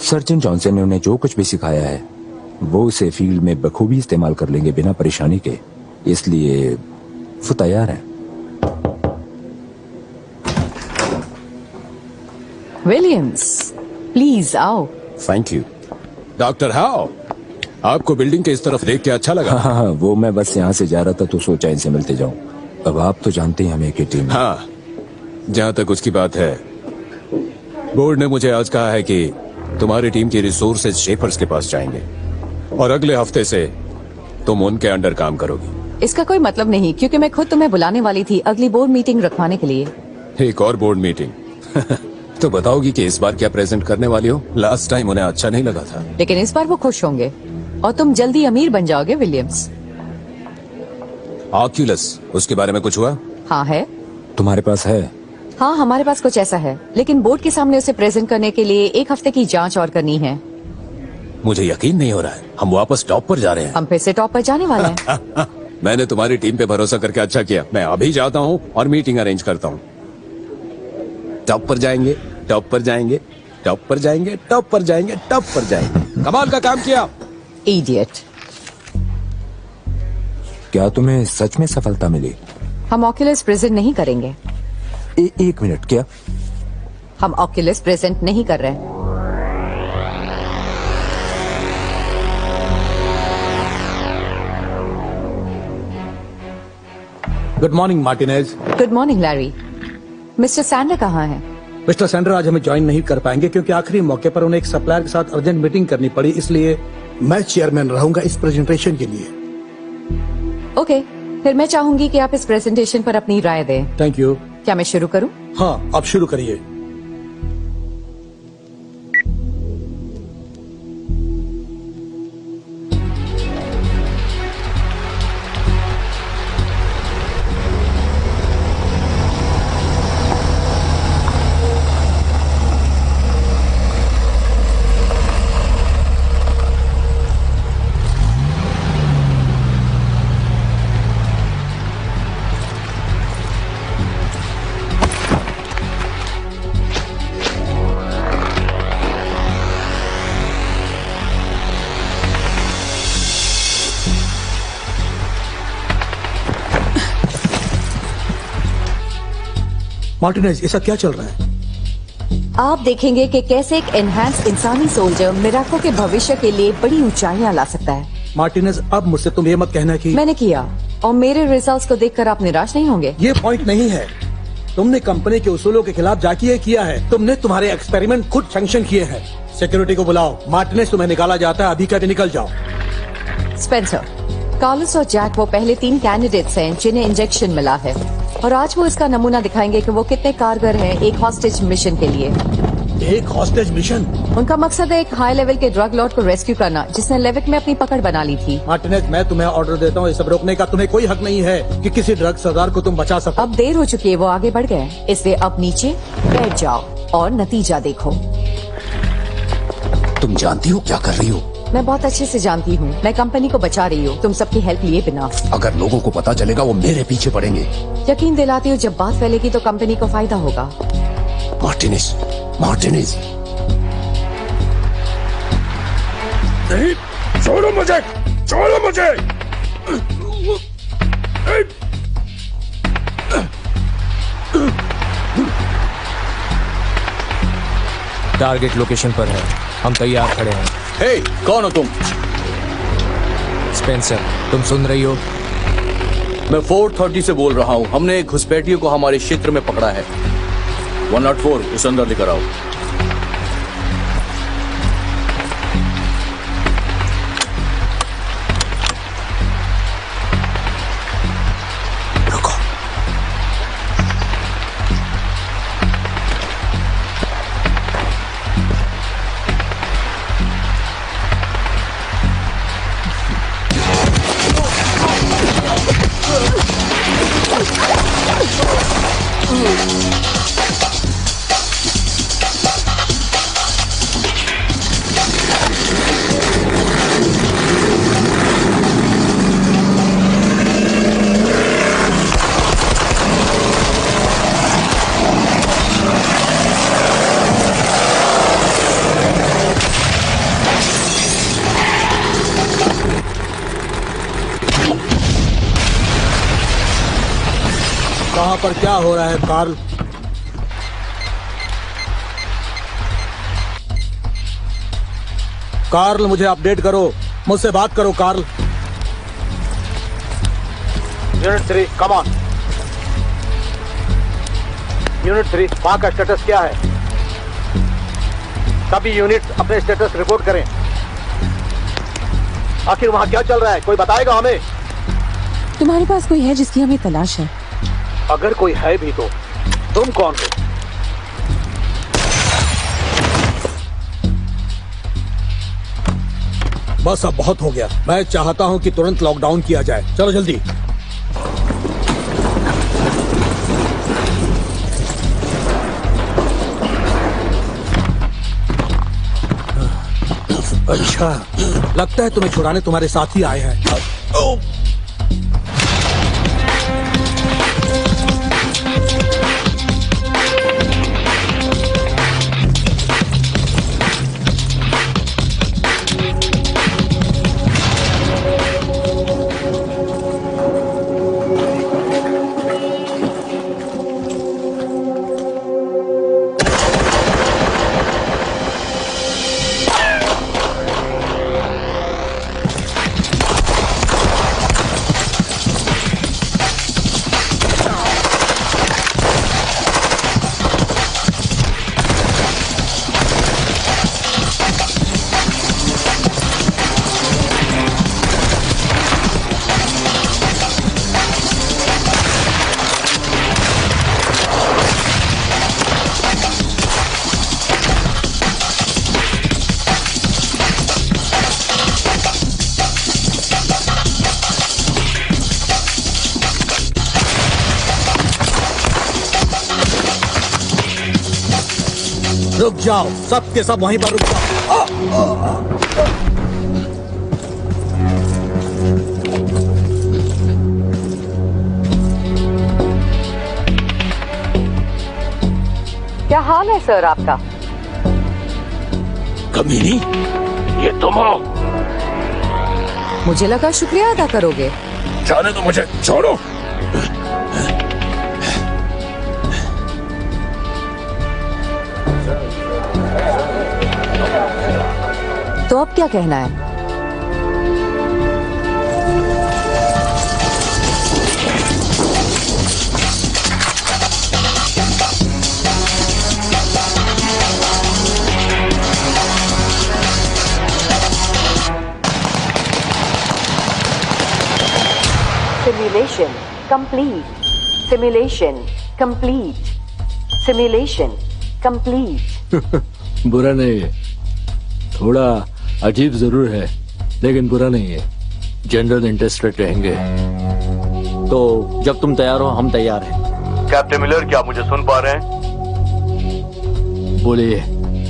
सर्जन जॉनसन ने उन्हें जो कुछ भी सिखाया है वो उसे फील्ड में बखूबी इस्तेमाल कर लेंगे बिना परेशानी के, इसलिए वो तैयार है। विलियम्स, प्लीज आओ। Thank you. डॉक्टर हाउ, आपको बिल्डिंग के इस तरफ देख के अच्छा लगा? हाँ, वो मैं बस यहाँ से जा रहा था तो सोचा इनसे मिलते जाऊं। अब आप तो जानते हैं हमें की टीम। हाँ, जहाँ तक उसकी बात है, बोर्ड ने मुझे आज कहा है कि तुम्हारी टीम की रिसोर्सेज शेफर्स के पास जाएंगे और अगले हफ्ते से तुम उनके अंडर काम करोगी। इसका कोई मतलब नहीं, क्योंकि मैं खुद तुम्हें बुलाने वाली थी अगली बोर्ड मीटिंग रखवाने के लिए। एक और बोर्ड मीटिंग? तो बताओगी कि इस बार क्या प्रेजेंट करने वाली हो? लास्ट टाइम उन्हें अच्छा नहीं लगा था। लेकिन इस बार वो खुश होंगे और तुम जल्दी अमीर बन जाओगे विलियम्स। ऑक्यूलस, उसके बारे में कुछ हुआ? हाँ है। तुम्हारे पास है? हाँ, हमारे पास कुछ ऐसा है, लेकिन बोर्ड के सामने उसे प्रेजेंट करने के लिए 1 हफ्ते की जांच और करनी है। मुझे यकीन नहीं हो रहा है, हम वापस टॉप पर जा रहे हैं। हम फिर से टॉप पर जाने वाले हैं। मैंने तुम्हारी टीम पे भरोसा करके अच्छा किया। मैं अभी जाता हूँ और मीटिंग अरेंज करता हूँ। टॉप पर जाएंगे, टॉप पर जाएंगे, टॉप पर जाएंगे, टॉप पर जाएंगे, टॉप पर जाएंगे। कमाल का काम किया। इडियट। क्या तुम्हें सच में सफलता मिली? हम ऑक्यूलस प्रेजेंट नहीं करेंगे। एक मिनट, क्या? हम ऑक्यूलस प्रेजेंट नहीं कर रहे। Good morning Martinez. Good morning Larry. Mister Sander कहाँ है? मिस्टर सैंडर आज हमें ज्वाइन नहीं कर पाएंगे क्योंकि आखिरी मौके पर उन्हें एक सप्लायर के साथ अर्जेंट मीटिंग करनी पड़ी, इसलिए मैं चेयरमैन रहूंगा इस प्रेजेंटेशन के लिए। ओके, फिर मैं चाहूंगी कि आप इस प्रेजेंटेशन पर अपनी राय दें। Thank you. क्या मैं शुरू करूं? हाँ, आप शुरू करिए। मार्टिनेज, ऐसा क्या चल रहा है? आप देखेंगे कि कैसे एक एनहांस इंसानी सोल्जर मिराको के भविष्य के लिए बड़ी ऊंचाइयां ला सकता है। मार्टिनेज, अब मुझसे तुम ये मत कहना कि मैंने किया और मेरे रिजल्ट्स को देखकर आप निराश नहीं होंगे। ये पॉइंट नहीं है। तुमने कंपनी के उसूलों के खिलाफ जाके किया है। तुमने तुम्हारे एक्सपेरिमेंट खुद सैंक्शन किए हैं। सिक्योरिटी को बुलाओ। मार्टिनेज, तुम्हें निकाला जाता है, अभी कहते निकल जाओ। स्पेंसर, कार्लोस और जैक वो पहले 3 कैंडिडेट्स हैं जिन्हें इंजेक्शन मिला है और आज वो इसका नमूना दिखाएंगे कि वो कितने कारगर हैं एक हॉस्टेज मिशन के लिए। एक हॉस्टेज मिशन? उनका मकसद है एक हाई लेवल के ड्रग लॉर्ड को रेस्क्यू करना जिसने लेविक में अपनी पकड़ बना ली थी। मार्टिनेज, मैं तुम्हें ऑर्डर देता हूँ, ये सब रोकने का तुम्हें कोई हक नहीं है कि किसी ड्रग सरदार को तुम बचा सको। अब देर हो चुकी है, वो आगे बढ़ गए, इसलिए अब नीचे बैठ जाओ और नतीजा देखो। तुम जानती हो क्या कर रही हो? मैं बहुत अच्छे से जानती हूँ। मैं कंपनी को बचा रही हूँ, तुम सबकी हेल्प लिए बिना। अगर लोगों को पता चलेगा वो मेरे पीछे पड़ेंगे। यकीन दिलाती हूँ, जब बात फैलेगी तो कंपनी को फायदा होगा। मार्टिनेज, मार्टिनेज, नहीं, छोड़ो मुझे, छोड़ो मुझे। टारगेट लोकेशन पर है, हम तैयार खड़े हैं। हे, कौन हो तुम? स्पेंसर, तुम सुन रही हो? मैं 430 से बोल रहा हूँ। हमने एक घुसपैठियों को हमारे क्षेत्र में पकड़ा है। 104 उसे अंदर लेकर आओ। कहां पर क्या हो रहा है कार्ल? कार्ल, मुझे अपडेट करो, मुझसे बात करो Carl. Unit 3, come on. Unit 3, वहां का स्टेटस क्या है? सभी यूनिट अपने स्टेटस रिपोर्ट करें। आखिर वहां क्या चल रहा है, कोई बताएगा हमें? तुम्हारे पास कोई है जिसकी हमें तलाश है? अगर कोई है भी तो तुम कौन हो? बस अब बहुत हो गया। मैं चाहता हूं कि तुरंत लॉकडाउन किया जाए। चलो जल्दी। अच्छा, लगता है तुम्हें छुड़ाने तुम्हारे साथी आए हैं। रुक जाओ, सब के सब वहीं पर रुक जाओ। क्या हाल है सर आपका? कमीनी, ये तुम हो? मुझे लगा शुक्रिया अदा करोगे। जाने दो मुझे, छोड़ो। तो अब क्या कहना है? Simulation complete. Simulation complete. Simulation complete. बुरा नहीं है, थोड़ा अजीब जरूर है लेकिन बुरा नहीं है। जनरल इंटरेस्टेड रहेंगे तो जब तुम तैयार हो हम तैयार हैं। कैप्टन मिलर, क्या आप मुझे सुन पा रहे हैं? बोलिए।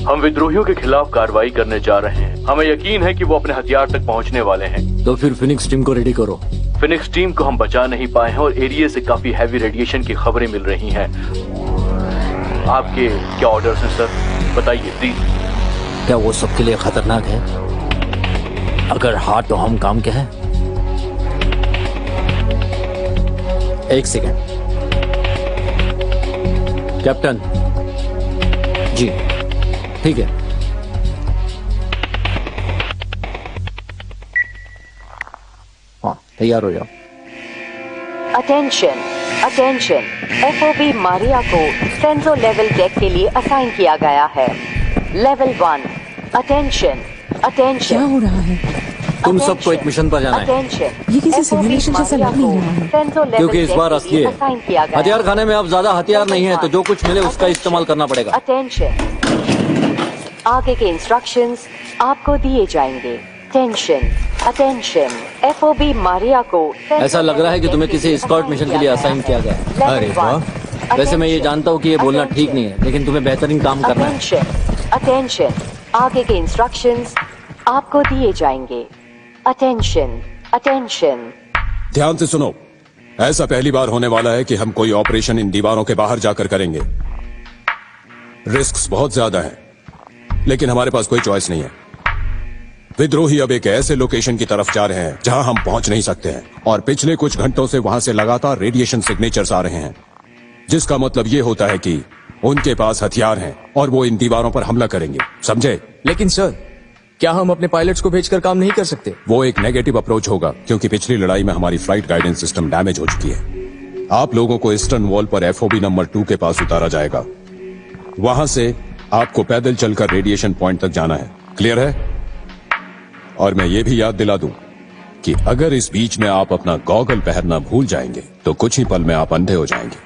हम विद्रोहियों के खिलाफ कार्रवाई करने जा रहे हैं। हमें यकीन है कि वो अपने हथियार तक पहुंचने वाले हैं। तो फिर फिनिक्स टीम को रेडी करो। फिनिक्स टीम को हम बचा नहीं पाए हैं और एरिया से काफी हैवी रेडिएशन की खबरें मिल रही हैं। आपके क्या ऑर्डर्स हैं सर, बताइए प्लीज। क्या वो सबके लिए खतरनाक है? अगर हाँ तो हम काम क्या है? एक सेकेंड कैप्टन जी, ठीक है। हाँ, तैयार हो जाओ। अटेंशन अटेंशन, FOB मारिया को सेंसो लेवल डेक के लिए असाइन किया गया है। लेवल 1। Attention attention. क्या हो रहा है? तुम सबको एक मिशन पर जाना है। अटेंशन, ये किसी सिमुलेशन जैसा लग नहीं रहा है। क्योंकि इस बार असली है। हथियार खाने में अब ज्यादा हथियार नहीं है, तो जो कुछ मिले उसका इस्तेमाल करना पड़ेगा। अटेंशन, आगे के इंस्ट्रक्शंस आपको दिए जाएंगे। टेंशन अटेंशन, FOB मारिया को ऐसा लग रहा है कि तुम्हें किसी स्कॉट मिशन के लिए असाइन किया गया है। अरे वाह। वैसे मैं ये जानता हूँ कि ये बोलना ठीक नहीं है, लेकिन तुम्हें बेहतरीन काम करना है। अटेंशन, आगे के इंस्ट्रक्शंस आपको दिए जाएंगे। Attention attention. ध्यान से सुनो, ऐसा पहली बार होने वाला है कि हम कोई ऑपरेशन इन दीवारों के बाहर जाकर करेंगे। रिस्क्स बहुत ज्यादा हैं, लेकिन हमारे पास कोई चॉइस नहीं है। विद्रोही अब एक ऐसे लोकेशन की तरफ जा रहे हैं जहां हम पहुंच नहीं सकते हैं, और पिछले कुछ घंटों से वहां से लगातार रेडिएशन सिग्नेचर्स आ रहे हैं, जिसका मतलब ये होता है कि उनके पास हथियार हैं और वो इन दीवारों पर हमला करेंगे, समझे? लेकिन सर, क्या हम अपने पायलट्स को भेजकर काम नहीं कर सकते? वो एक नेगेटिव अप्रोच होगा, क्योंकि पिछली लड़ाई में हमारी फ्लाइट गाइडेंस सिस्टम डैमेज हो चुकी है। आप लोगों को ईस्टर्न वॉल पर FOB नंबर 2 के पास उतारा जाएगा। वहां से आपको पैदल चलकर रेडिएशन पॉइंट तक जाना है। क्लियर है? और मैं ये भी याद दिला दूं कि अगर इस बीच में आप अपना गॉगल पहनना भूल जाएंगे तो कुछ ही पल में आप अंधे हो जाएंगे।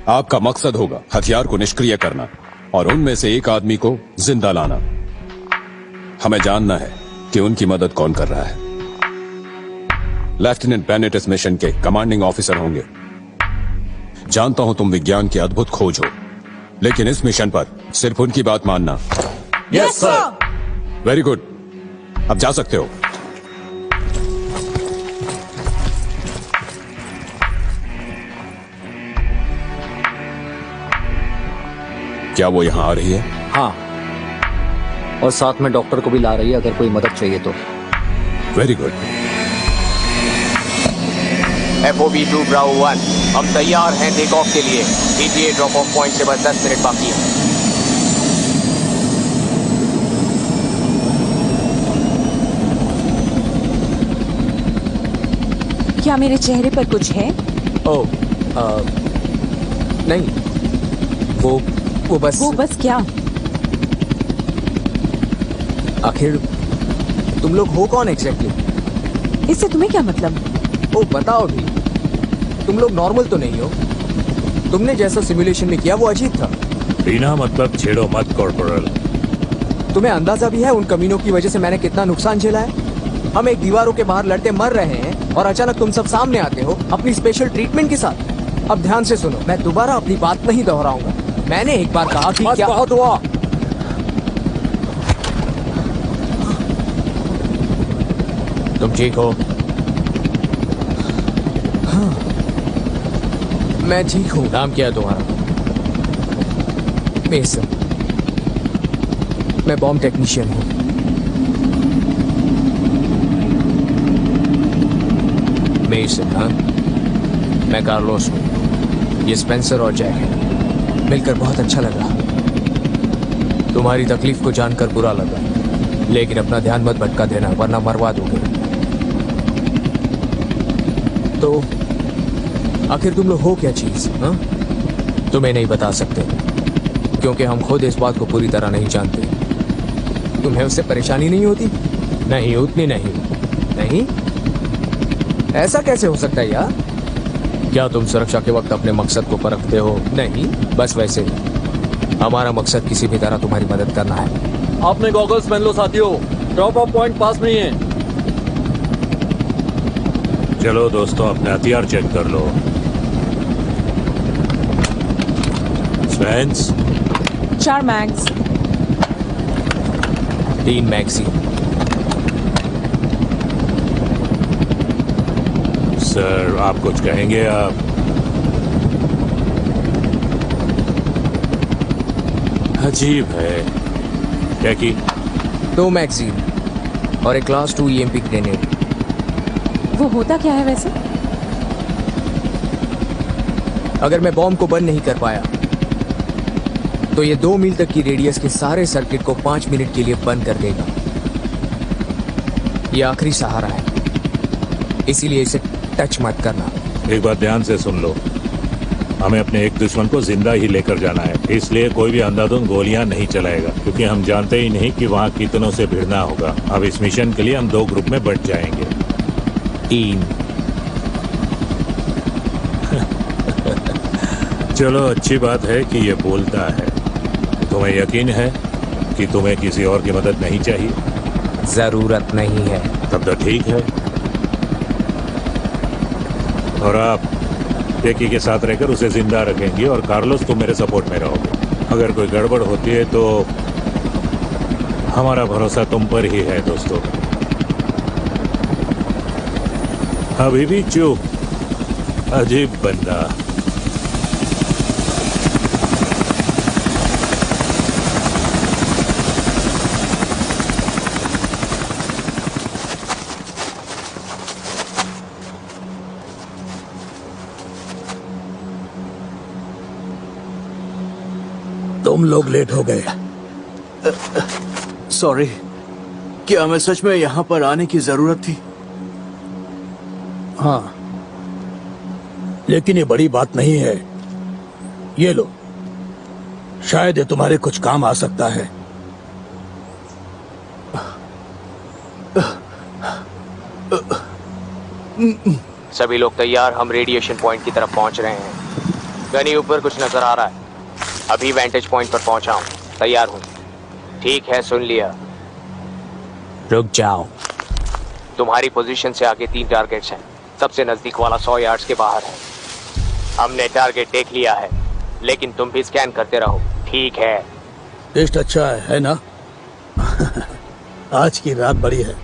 आपका मकसद होगा हथियार को निष्क्रिय करना और उनमें से एक आदमी को जिंदा लाना। हमें जानना है कि उनकी मदद कौन कर रहा है। लेफ्टिनेंट बेनेट इस मिशन के कमांडिंग ऑफिसर होंगे। जानता हूं तुम विज्ञान की अद्भुत खोज हो, लेकिन इस मिशन पर सिर्फ उनकी बात मानना। Yes sir. वेरी गुड, अब जा सकते हो। क्या वो यहां आ रही है? हाँ, और साथ में डॉक्टर को भी ला रही है अगर कोई मदद चाहिए तो। Very good. FOB 2 Bravo 1, हम तैयार हैं टेक ऑफ के लिए। ETA ड्रॉप ऑफ पॉइंट से बस 10 मिनट बाकी है। क्या मेरे चेहरे पर कुछ है? ओह, नहीं, वो बस क्या? आखिर तुम लोग हो कौन एग्जैक्टली? इससे तुम्हें क्या मतलब? ओ बताओ भी, तुम लोग नॉर्मल तो नहीं हो? तुमने जैसा सिमुलेशन में किया वो अजीब था। बिना मतलब छेड़ो मत कॉर्पोरल। तुम्हें अंदाजा भी है उन कमीनों की वजह से मैंने कितना नुकसान झेला है? हम एक दीवारों के बाहर लड़ते मर रहे हैं और अचानक तुम सब सामने आते हो अपनी स्पेशल ट्रीटमेंट के साथ। अब ध्यान से सुनो, मैं दोबारा अपनी बात नहीं दोहराऊंगा। मैंने एक बार कहा कि क्या बहुत हुआ। तुम ठीक हो? हाँ, मैं ठीक हूँ। नाम क्या है तुम्हारा? मेसन। मैं बॉम्ब टेक्नीशियन हूँ। मेसन? हाँ, मैं कार्लोस हूँ। ये स्पेंसर और जैक है। मिलकर बहुत अच्छा लगा। तुम्हारी तकलीफ को जानकर बुरा लगा, लेकिन अपना ध्यान मत भटका देना वरना मरवा दोगे। तो आखिर तुम लोग हो क्या चीज? हाँ, तुम्हें नहीं बता सकते क्योंकि हम खुद इस बात को पूरी तरह नहीं जानते। तुम्हें उससे परेशानी नहीं होती? नहीं, उतनी नहीं। नहीं? ऐसा कैसे हो सकता है यार? क्या तुम सुरक्षा के वक्त अपने मकसद को परखते हो? नहीं, बस वैसे ही। हमारा मकसद किसी भी तरह तुम्हारी मदद करना है। आपने गॉगल्स पहन लो साथियों, ड्रॉप ऑफ पॉइंट पास नहीं है। चलो दोस्तों, अपने हथियार चेक कर लो। स्पेंस? 4 मैग्स। 3 मैगजीन। सर, आप कुछ कहेंगे? आप अजीब है। क्या की? 2 मैगजीन और एक क्लास 2 EMP ग्रेनेड। वो होता क्या है वैसे? अगर मैं बॉम्ब को बंद नहीं कर पाया तो ये 2 मील तक की रेडियस के सारे सर्किट को 5 मिनट के लिए बंद कर देगा। ये आखिरी सहारा है, इसीलिए इसे टच मत करना। एक बात ध्यान से सुन लो, हमें अपने एक दुश्मन को जिंदा ही लेकर जाना है, इसलिए कोई भी अंधाधुंध गोलियां नहीं चलाएगा, क्योंकि हम जानते ही नहीं कि वहाँ कितनों से भिड़ना होगा। अब इस मिशन के लिए हम 2 ग्रुप में बंट जाएंगे। 3। चलो, अच्छी बात है कि ये बोलता है। तुम्हें यकीन है कि तुम्हें किसी और की मदद नहीं चाहिए? जरूरत नहीं है। तब तो ठीक है। और आप टेकी के साथ रहकर उसे जिंदा रखेंगे और कार्लोस तुम मेरे सपोर्ट में रहोगे। अगर कोई गड़बड़ होती है तो हमारा भरोसा तुम पर ही है दोस्तों। अभी भी चुप, अजीब बंदा। तुम लोग लेट हो गए। सॉरी, क्या हमें सच में यहाँ पर आने की जरूरत थी? हाँ, लेकिन ये बड़ी बात नहीं है। ये लो, शायद ये तुम्हारे कुछ काम आ सकता है। सभी लोग तैयार, हम रेडिएशन पॉइंट की तरफ पहुंच रहे हैं। गनी ऊपर कुछ नजर आ रहा है। अभी वेंटेज पॉइंट पर पहुंचा हूं, तैयार हूं। ठीक है, सुन लिया। रुक जाओ। तुम्हारी पोजीशन से आगे 3 टारगेट्स हैं। सबसे नजदीक वाला 100 यार्ड्स के बाहर है। हमने टारगेट देख लिया है, लेकिन तुम भी स्कैन करते रहो, ठीक है? टेस्ट अच्छा है ना? आज की रात बड़ी है।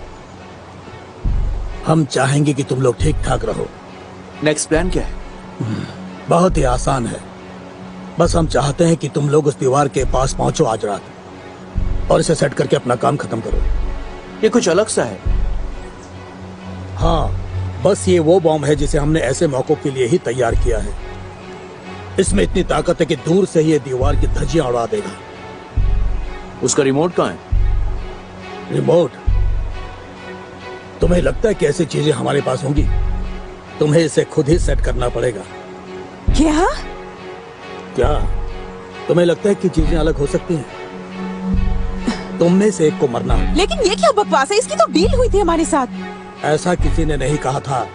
हम चाहेंगे कि तुम लोग ठीक ठाक रहो। नेक्स्ट प्लान क्या है? बहुत ही आसान है। बस हम चाहते हैं कि तुम लोग उस दीवार के पास पहुंचो आज रात, और इसे सेट करके अपना काम खत्म करो। ये कुछ अलग सा है। हाँ, बस ये वो बॉम्ब है जिसे हमने ऐसे मौकों के लिए ही तैयार किया है। इसमें इतनी ताकत है कि दूर से ही ये दीवार की धज्जियां उड़ा देगा। उसका रिमोट कहाँ है? रिमोट? तुम्हें लगता है कि ऐसी चीजें हमारे पास होंगी? तुम्हें इसे खुद ही सेट करना पड़ेगा। क्या? क्या तुम्हें लगता है कि चीजें अलग हो सकती हैं? तुम में से एक को मरना। लेकिन ये क्या बकवास है? इसकी तो डील हुई थी हमारे साथ। ऐसा किसी ने नहीं कहा था।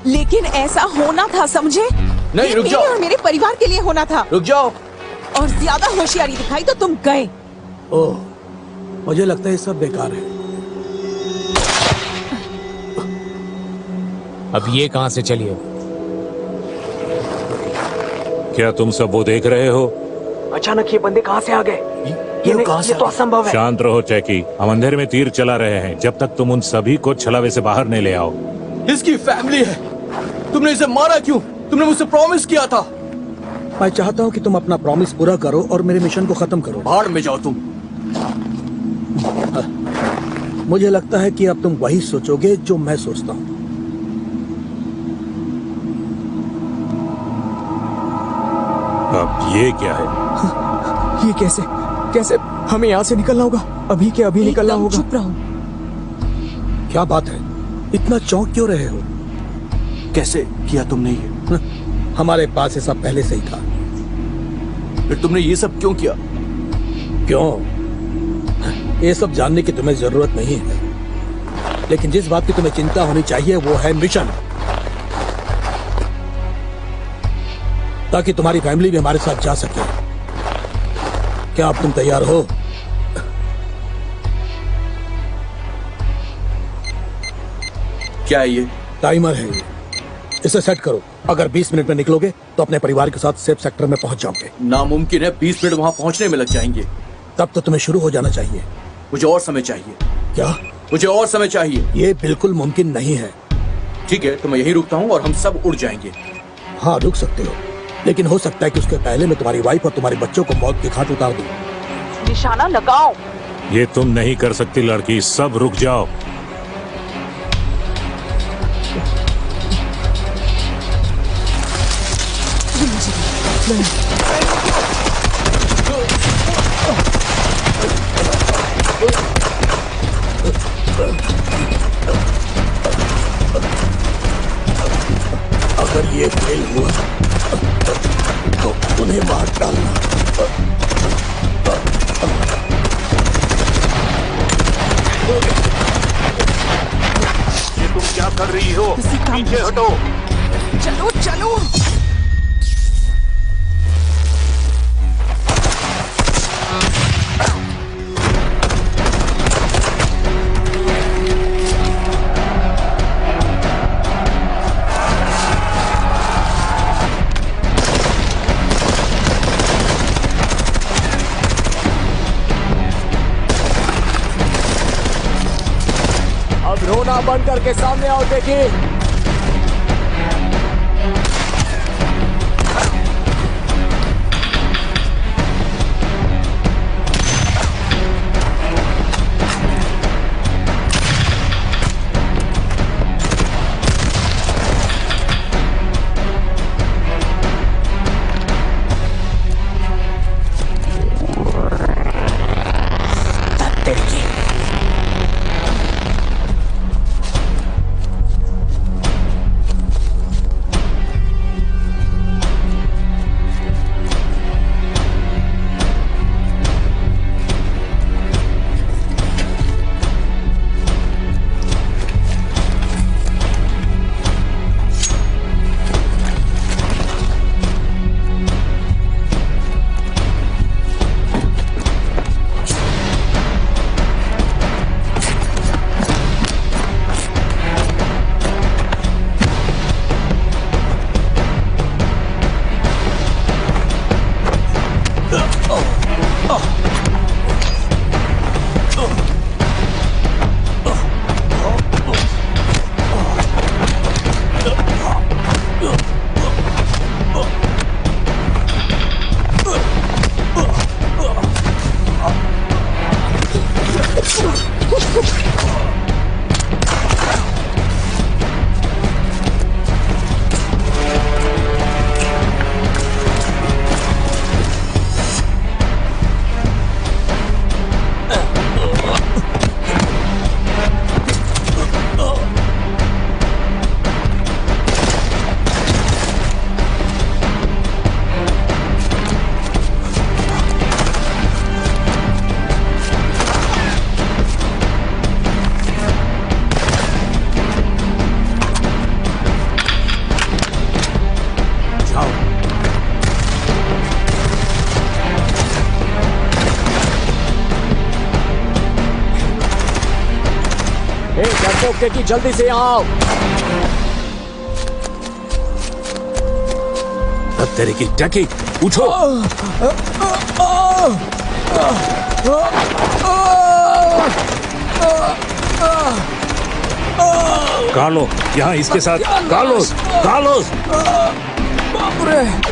लेकिन ऐसा होना था, समझे? नहीं, रुक जाओ। और मेरे परिवार के लिए होना था। रुक जाओ। और ज्यादा होशियारी दिखाई तो तुम गए। ओह, मुझे लगता है ये सब बेकार है। अब ये कहां से चलिए? क्या तुम सब वो देख रहे हो? अचानक ये बंदे कहां से आ गए? ये तो असंभव है। शांत रहो चैकी, हम अंधेरे में तीर चला रहे हैं जब तक तुम उन सभी को छलावे से बाहर नहीं ले आओ। इसकी फैमिली है। तुमने इसे मारा क्यों? तुमने मुझसे प्रॉमिस किया था। मैं चाहता हूँ कि तुम अपना प्रॉमिस पूरा करो और मेरे मिशन को खत्म करो। भाड़ में जाओ तुम। मुझे लगता है कि अब तुम वही सोचोगे जो मैं सोचता हूँ। अब ये क्या है? ये कैसे हमें यहाँ से निकलना होगा? अभी के अभी निकलना होगा। चुप रहो। क्या बात है? इतना चौंक क्यों रहे हो? कैसे किया तुमने ये? हमारे पास ये सब पहले से ही था। फिर तुमने ये सब क्यों किया? क्यों? ये सब जानने की तुम्हें जरूरत नहीं है, लेकिन जिस बात की तुम्हें चिंता होनी चाहिए वो है मिशन, ताकि तुम्हारी फैमिली भी हमारे साथ जा सके। क्या अब तुम तैयार हो? क्या है ये? टाइमर है ये। इसे सेट करो। अगर 20 मिनट में निकलोगे तो अपने परिवार के साथ सेफ सेक्टर में पहुंच जाओगे। नामुमकिन है, 20 मिनट वहां पहुंचने में लग जाएंगे। तब तो तुम्हें शुरू हो जाना चाहिए। मुझे और समय चाहिए। क्या? मुझे और समय चाहिए। ये बिल्कुल मुमकिन नहीं है। ठीक है, तो मैं यहीं रुकता हूँ और हम सब उड़ जाएंगे। हाँ, रुक सकते हो, लेकिन हो सकता है कि उसके पहले मैं तुम्हारी वाइफ और तुम्हारे बच्चों को मौत की घाट उतार दूं। निशाना लगाओ। ये तुम नहीं कर सकती लड़की, सब रुक जाओ। कर रही हो? पीछे हटो। चलो चलो। अब रोना बंद करके सामने आओ देखिए। कि जल्दी से यहाँ आओ। अब तेरे की टैकी उठो। कार्लो, यहाँ इसके साथ। Carlos, Carlos. बाप रे।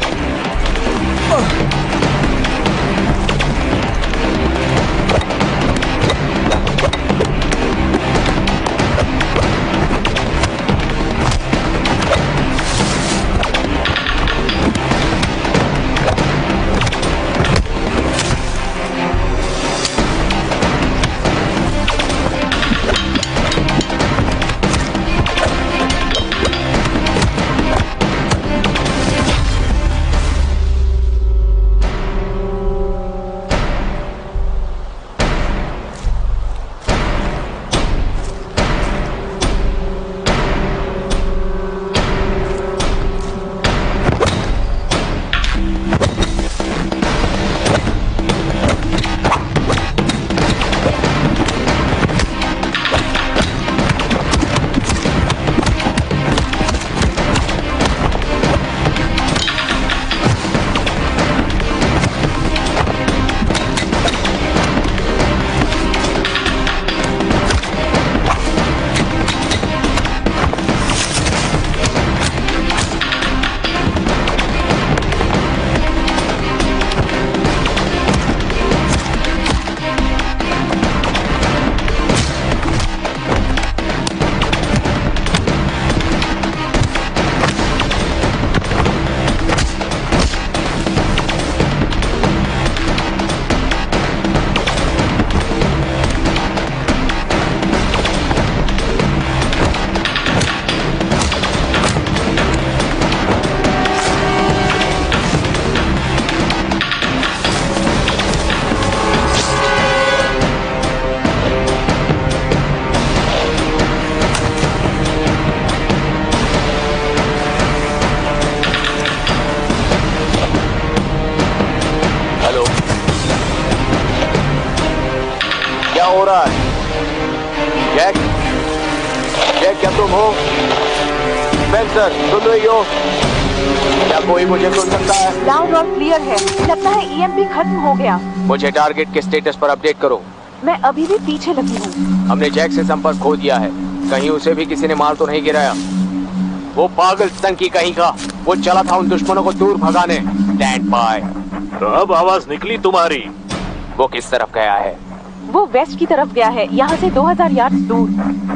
जैक, जैक क्या तुम हो? स्पेंसर, सुन रही हो? क्या कोई मुझे सुन सकता है? लाउड और क्लियर है। लगता है ईएमपी खत्म हो गया। मुझे टारगेट के स्टेटस पर अपडेट करो। मैं अभी भी पीछे लगी हूँ। हमने जैक से संपर्क खो दिया है। कहीं उसे भी किसी ने मार तो नहीं गिराया? वो पागल संकी कहीं का, वो चला था उन दुश्मनों को दूर भगाने। Stand by. तो अब आवाज निकली तुम्हारी। वो किस तरफ गया है? वो वेस्ट की तरफ गया है, यहाँ से 2000 यार्ड दूर।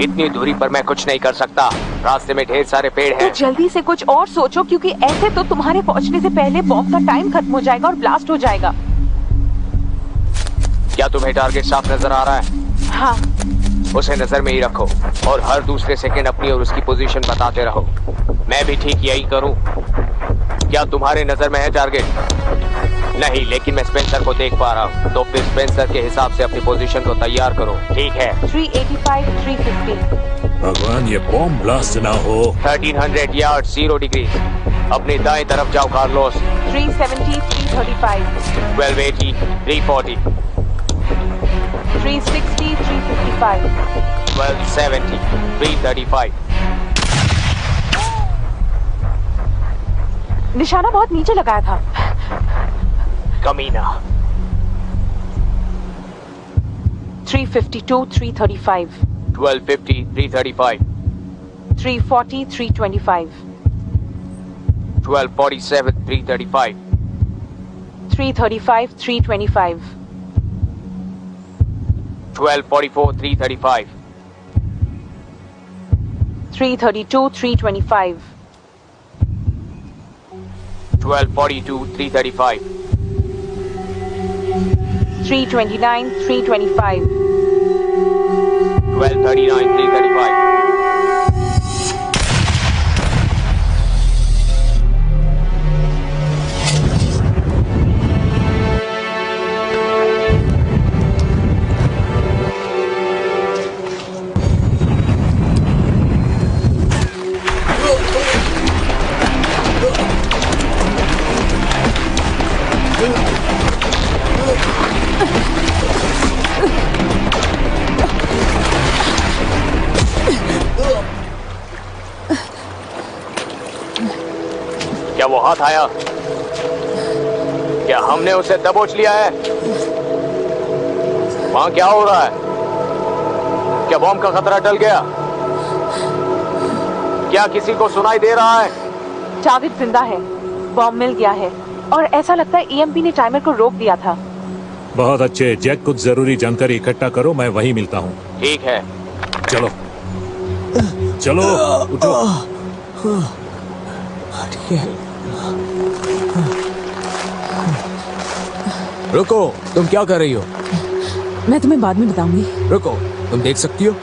इतनी दूरी पर मैं कुछ नहीं कर सकता। रास्ते में ढेर सारे पेड़ तो हैं। जल्दी से कुछ और सोचो, क्योंकि ऐसे तो तुम्हारे पहुँचने से पहले बॉम्ब का टाइम खत्म हो जाएगा और ब्लास्ट हो जाएगा। क्या तुम्हें टारगेट साफ नजर आ रहा है? हाँ। उसे नजर में ही रखो और हर दूसरे सेकंड अपनी और उसकी पोजीशन बताते रहो। मैं भी ठीक यही करूं। क्या तुम्हारे नजर में है टारगेट? नहीं, लेकिन मैं स्पेंसर को देख पा रहा हूं। तो फिर स्पेंसर के हिसाब से अपनी पोजीशन को तैयार करो। ठीक है। 385, 350। भगवान ये बॉम्ब ब्लास्ट ना हो। 1300 यार्ड 0 डिग्री। अपनी दाएं तरफ जाओ कार्लोस। 370, 335। 1280, 340। 360, 355। 1270, 335। निशाना बहुत नीचे लगाया था। कमीना। 352, 335। 1250, 335। 340, 325। 1247, 335. 335, 325. 1244, 335. 332, 325. 1242, 335. 329, 325. 1239, 335. क्या वो हाथ आया? क्या हमने उसे दबोच लिया है? वहां क्या हो रहा है? क्या बॉम्ब का खतरा टल गया? क्या किसी को सुनाई दे रहा है? जावेद जिंदा है। बॉम्ब मिल गया है और ऐसा लगता है ईएमपी ने टाइमर को रोक दिया था। बहुत अच्छे। जैक, कुछ जरूरी जानकारी इकट्ठा करो, मैं वहीं मिलता हूँ। ठीक है। चलो चलो, उठो। ठीक है। रुको, तुम क्या कर रही हो? मैं तुम्हें बाद में बताऊंगी। रुको, तुम देख सकती हो?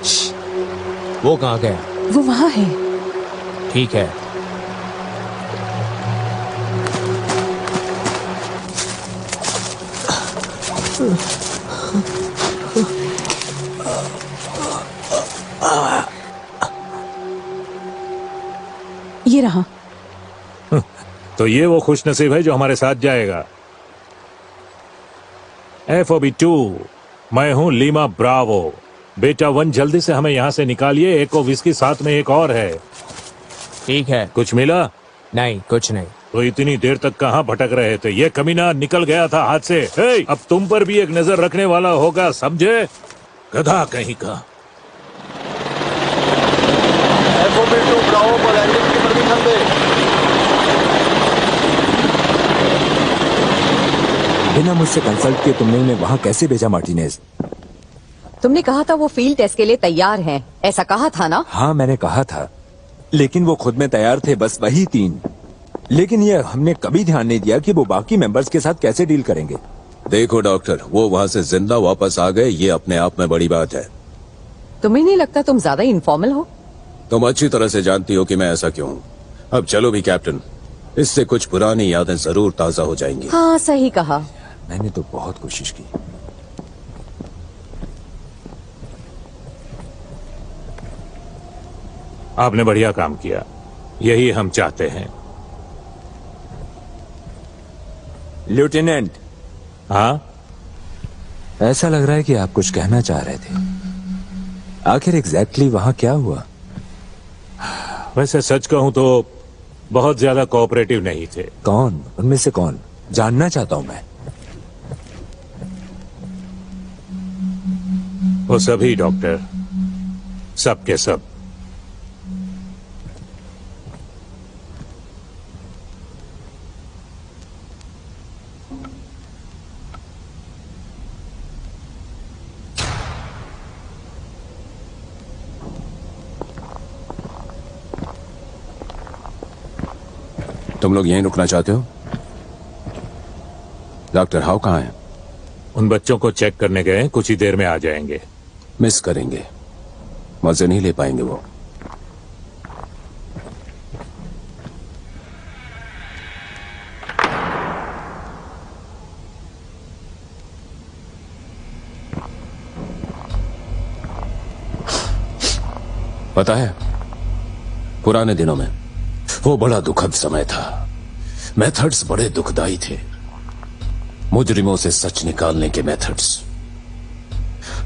वो कहाँ गया? वो वहाँ है। ठीक है। ये रहा। तो ये वो खुश नसीब है जो हमारे साथ जाएगा। FOB2, मैं हूं लीमा ब्रावो। बेटा 1, जल्दी से हमें यहाँ से निकालिए। एक और विस्की, साथ में एक और है। ठीक है। कुछ मिला? नहीं, कुछ नहीं। तो इतनी देर तक कहाँ भटक रहे थे? ये कमीना निकल गया था हाथ से। हे, अब तुम पर भी एक नजर रखने वाला होगा, समझे? गधा कहीं का। FOB2 ब्रावो को लैंडिंग की परमिशन दे। बिना मुझसे कंसल्ट किए तुमने उन्हें वहाँ कैसे भेजा मार्टिनेज? तुमने कहा था वो फील्ड टेस्ट के लिए तैयार हैं, ऐसा कहा था ना? हाँ, मैंने कहा था, लेकिन वो खुद में तैयार थे, बस वही 3। लेकिन ये हमने कभी ध्यान नहीं दिया कि वो बाकी मेंबर्स के साथ कैसे डील करेंगे। देखो डॉक्टर, वो वहाँ से जिंदा वापस आ गए, ये अपने आप में बड़ी बात है। तुम्हें नहीं लगता तुम ज्यादा इनफॉर्मल हो? तुम अच्छी तरह से जानती हो कि मैं ऐसा क्यों हूँ। अब चलो भी कैप्टन, इससे कुछ पुरानी यादें जरूर ताजा हो जाएंगी। हाँ, सही कहा। मैंने तो बहुत कोशिश की। आपने बढ़िया काम किया, यही हम चाहते हैं। लेफ्टिनेंट। हाँ? ऐसा लग रहा है कि आप कुछ कहना चाह रहे थे। आखिर एग्जैक्टली वहां क्या हुआ? वैसे सच कहूं तो बहुत ज्यादा कोऑपरेटिव नहीं थे। कौन? उनमें से कौन? जानना चाहता हूं मैं। वो सभी डॉक्टर, सब के सब। तुम लोग यहीं रुकना चाहते हो? डॉक्टर हाउ कहाँ हैं? उन बच्चों को चेक करने गए, कुछ ही देर में आ जाएंगे। मिस करेंगे, मजे नहीं ले पाएंगे वो। पता है, पुराने दिनों में वो बड़ा दुखद समय था। मेथड्स बड़े दुखदाई थे, मुजरिमों से सच निकालने के मेथड्स।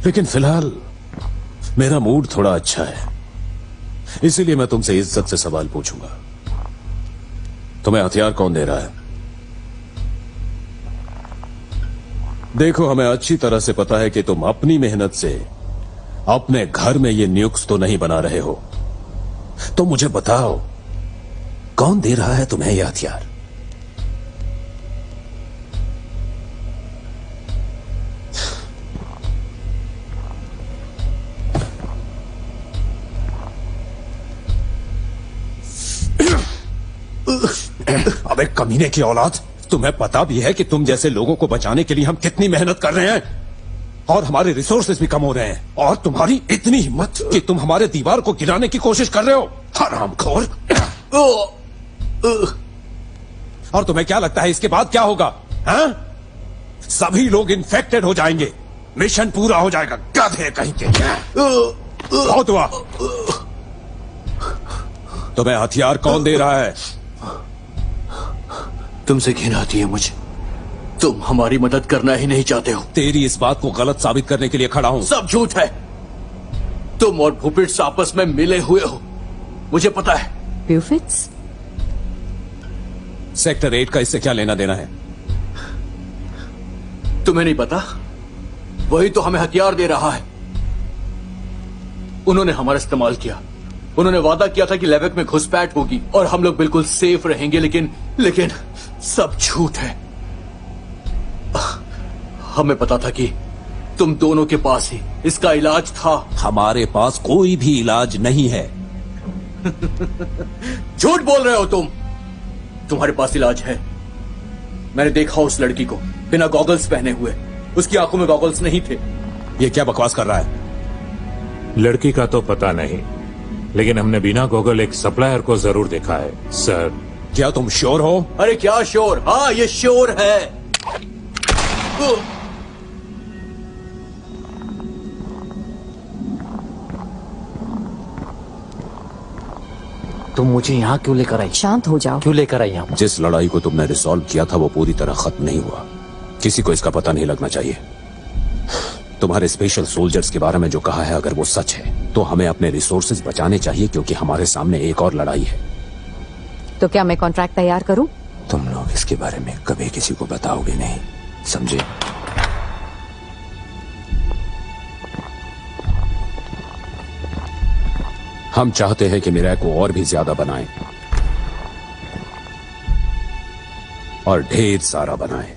लेकिन फिलहाल मेरा मूड थोड़ा अच्छा है, इसीलिए मैं तुमसे इज्जत से सवाल पूछूंगा। तुम्हें हथियार कौन दे रहा है? देखो, हमें अच्छी तरह से पता है कि तुम अपनी मेहनत से अपने घर में ये न्यूक्स तो नहीं बना रहे हो। तो मुझे बताओ, कौन दे रहा है तुम्हें यह हथियार? अबे कमीने की औलाद, तुम्हें पता भी है कि तुम जैसे लोगों को बचाने के लिए हम कितनी मेहनत कर रहे हैं और हमारे रिसोर्सेज भी कम हो रहे हैं, और तुम्हारी इतनी हिम्मत कि तुम हमारे दीवार को गिराने की कोशिश कर रहे हो। हरामखोर। और तुम्हें क्या लगता है इसके बाद क्या होगा? हाँ? सभी लोग इन्फेक्टेड हो जाएंगे, मिशन पूरा हो जाएगा। गधे कहीं के। बहुत हुआ। तुम्हें हथियार कौन दे रहा है? तुमसे घिन आती है मुझे। तुम हमारी मदद करना ही नहीं चाहते हो। तेरी इस बात को गलत साबित करने के लिए खड़ा हूं। सब झूठ है। तुम और भूपिट्स आपस में मिले हुए हो, मुझे पता है। ब्यूफिट्स? सेक्टर 8 का इससे क्या लेना देना है? तुम्हें नहीं पता? वही तो हमें हथियार दे रहा है। उन्होंने हमारा इस्तेमाल किया। उन्होंने वादा किया था कि लेवेक में घुसपैठ होगी और हम लोग बिल्कुल सेफ रहेंगे, लेकिन सब झूठ है। हमें पता था कि तुम दोनों के पास ही इसका इलाज था। हमारे पास कोई भी इलाज नहीं है। झूठ बोल रहे हो तुम। तुम्हारे पास इलाज है। मैंने देखा उस लड़की को बिना गॉगल्स पहने हुए। उसकी आंखों में गॉगल्स नहीं थे। ये क्या बकवास कर रहा है? लड़की का तो पता नहीं, लेकिन हमने बिना गॉगल एक सप्लायर को जरूर देखा है। सर, क्या तुम श्योर हो? अरे क्या श्योर? हाँ, ये श्योर है। तुम मुझे यहाँ क्यों लेकर आई? शांत हो जाओ। क्यों लेकर आई यहाँ? जिस लड़ाई को तुमने रिसॉल्व किया था वो पूरी तरह खत्म नहीं हुआ। किसी को इसका पता नहीं लगना चाहिए। तुम्हारे स्पेशल सोल्जर्स के बारे में जो कहा है, अगर वो सच है तो हमें अपने रिसोर्सेज बचाने चाहिए, क्योंकि हमारे सामने एक और लड़ाई है। तो क्या मैं कॉन्ट्रैक्ट तैयार करूं? तुम लोग इसके बारे में कभी किसी को बताओगे नहीं, समझे? हम चाहते हैं कि मिराक को और भी ज्यादा बनाएं और ढेर सारा बनाएं।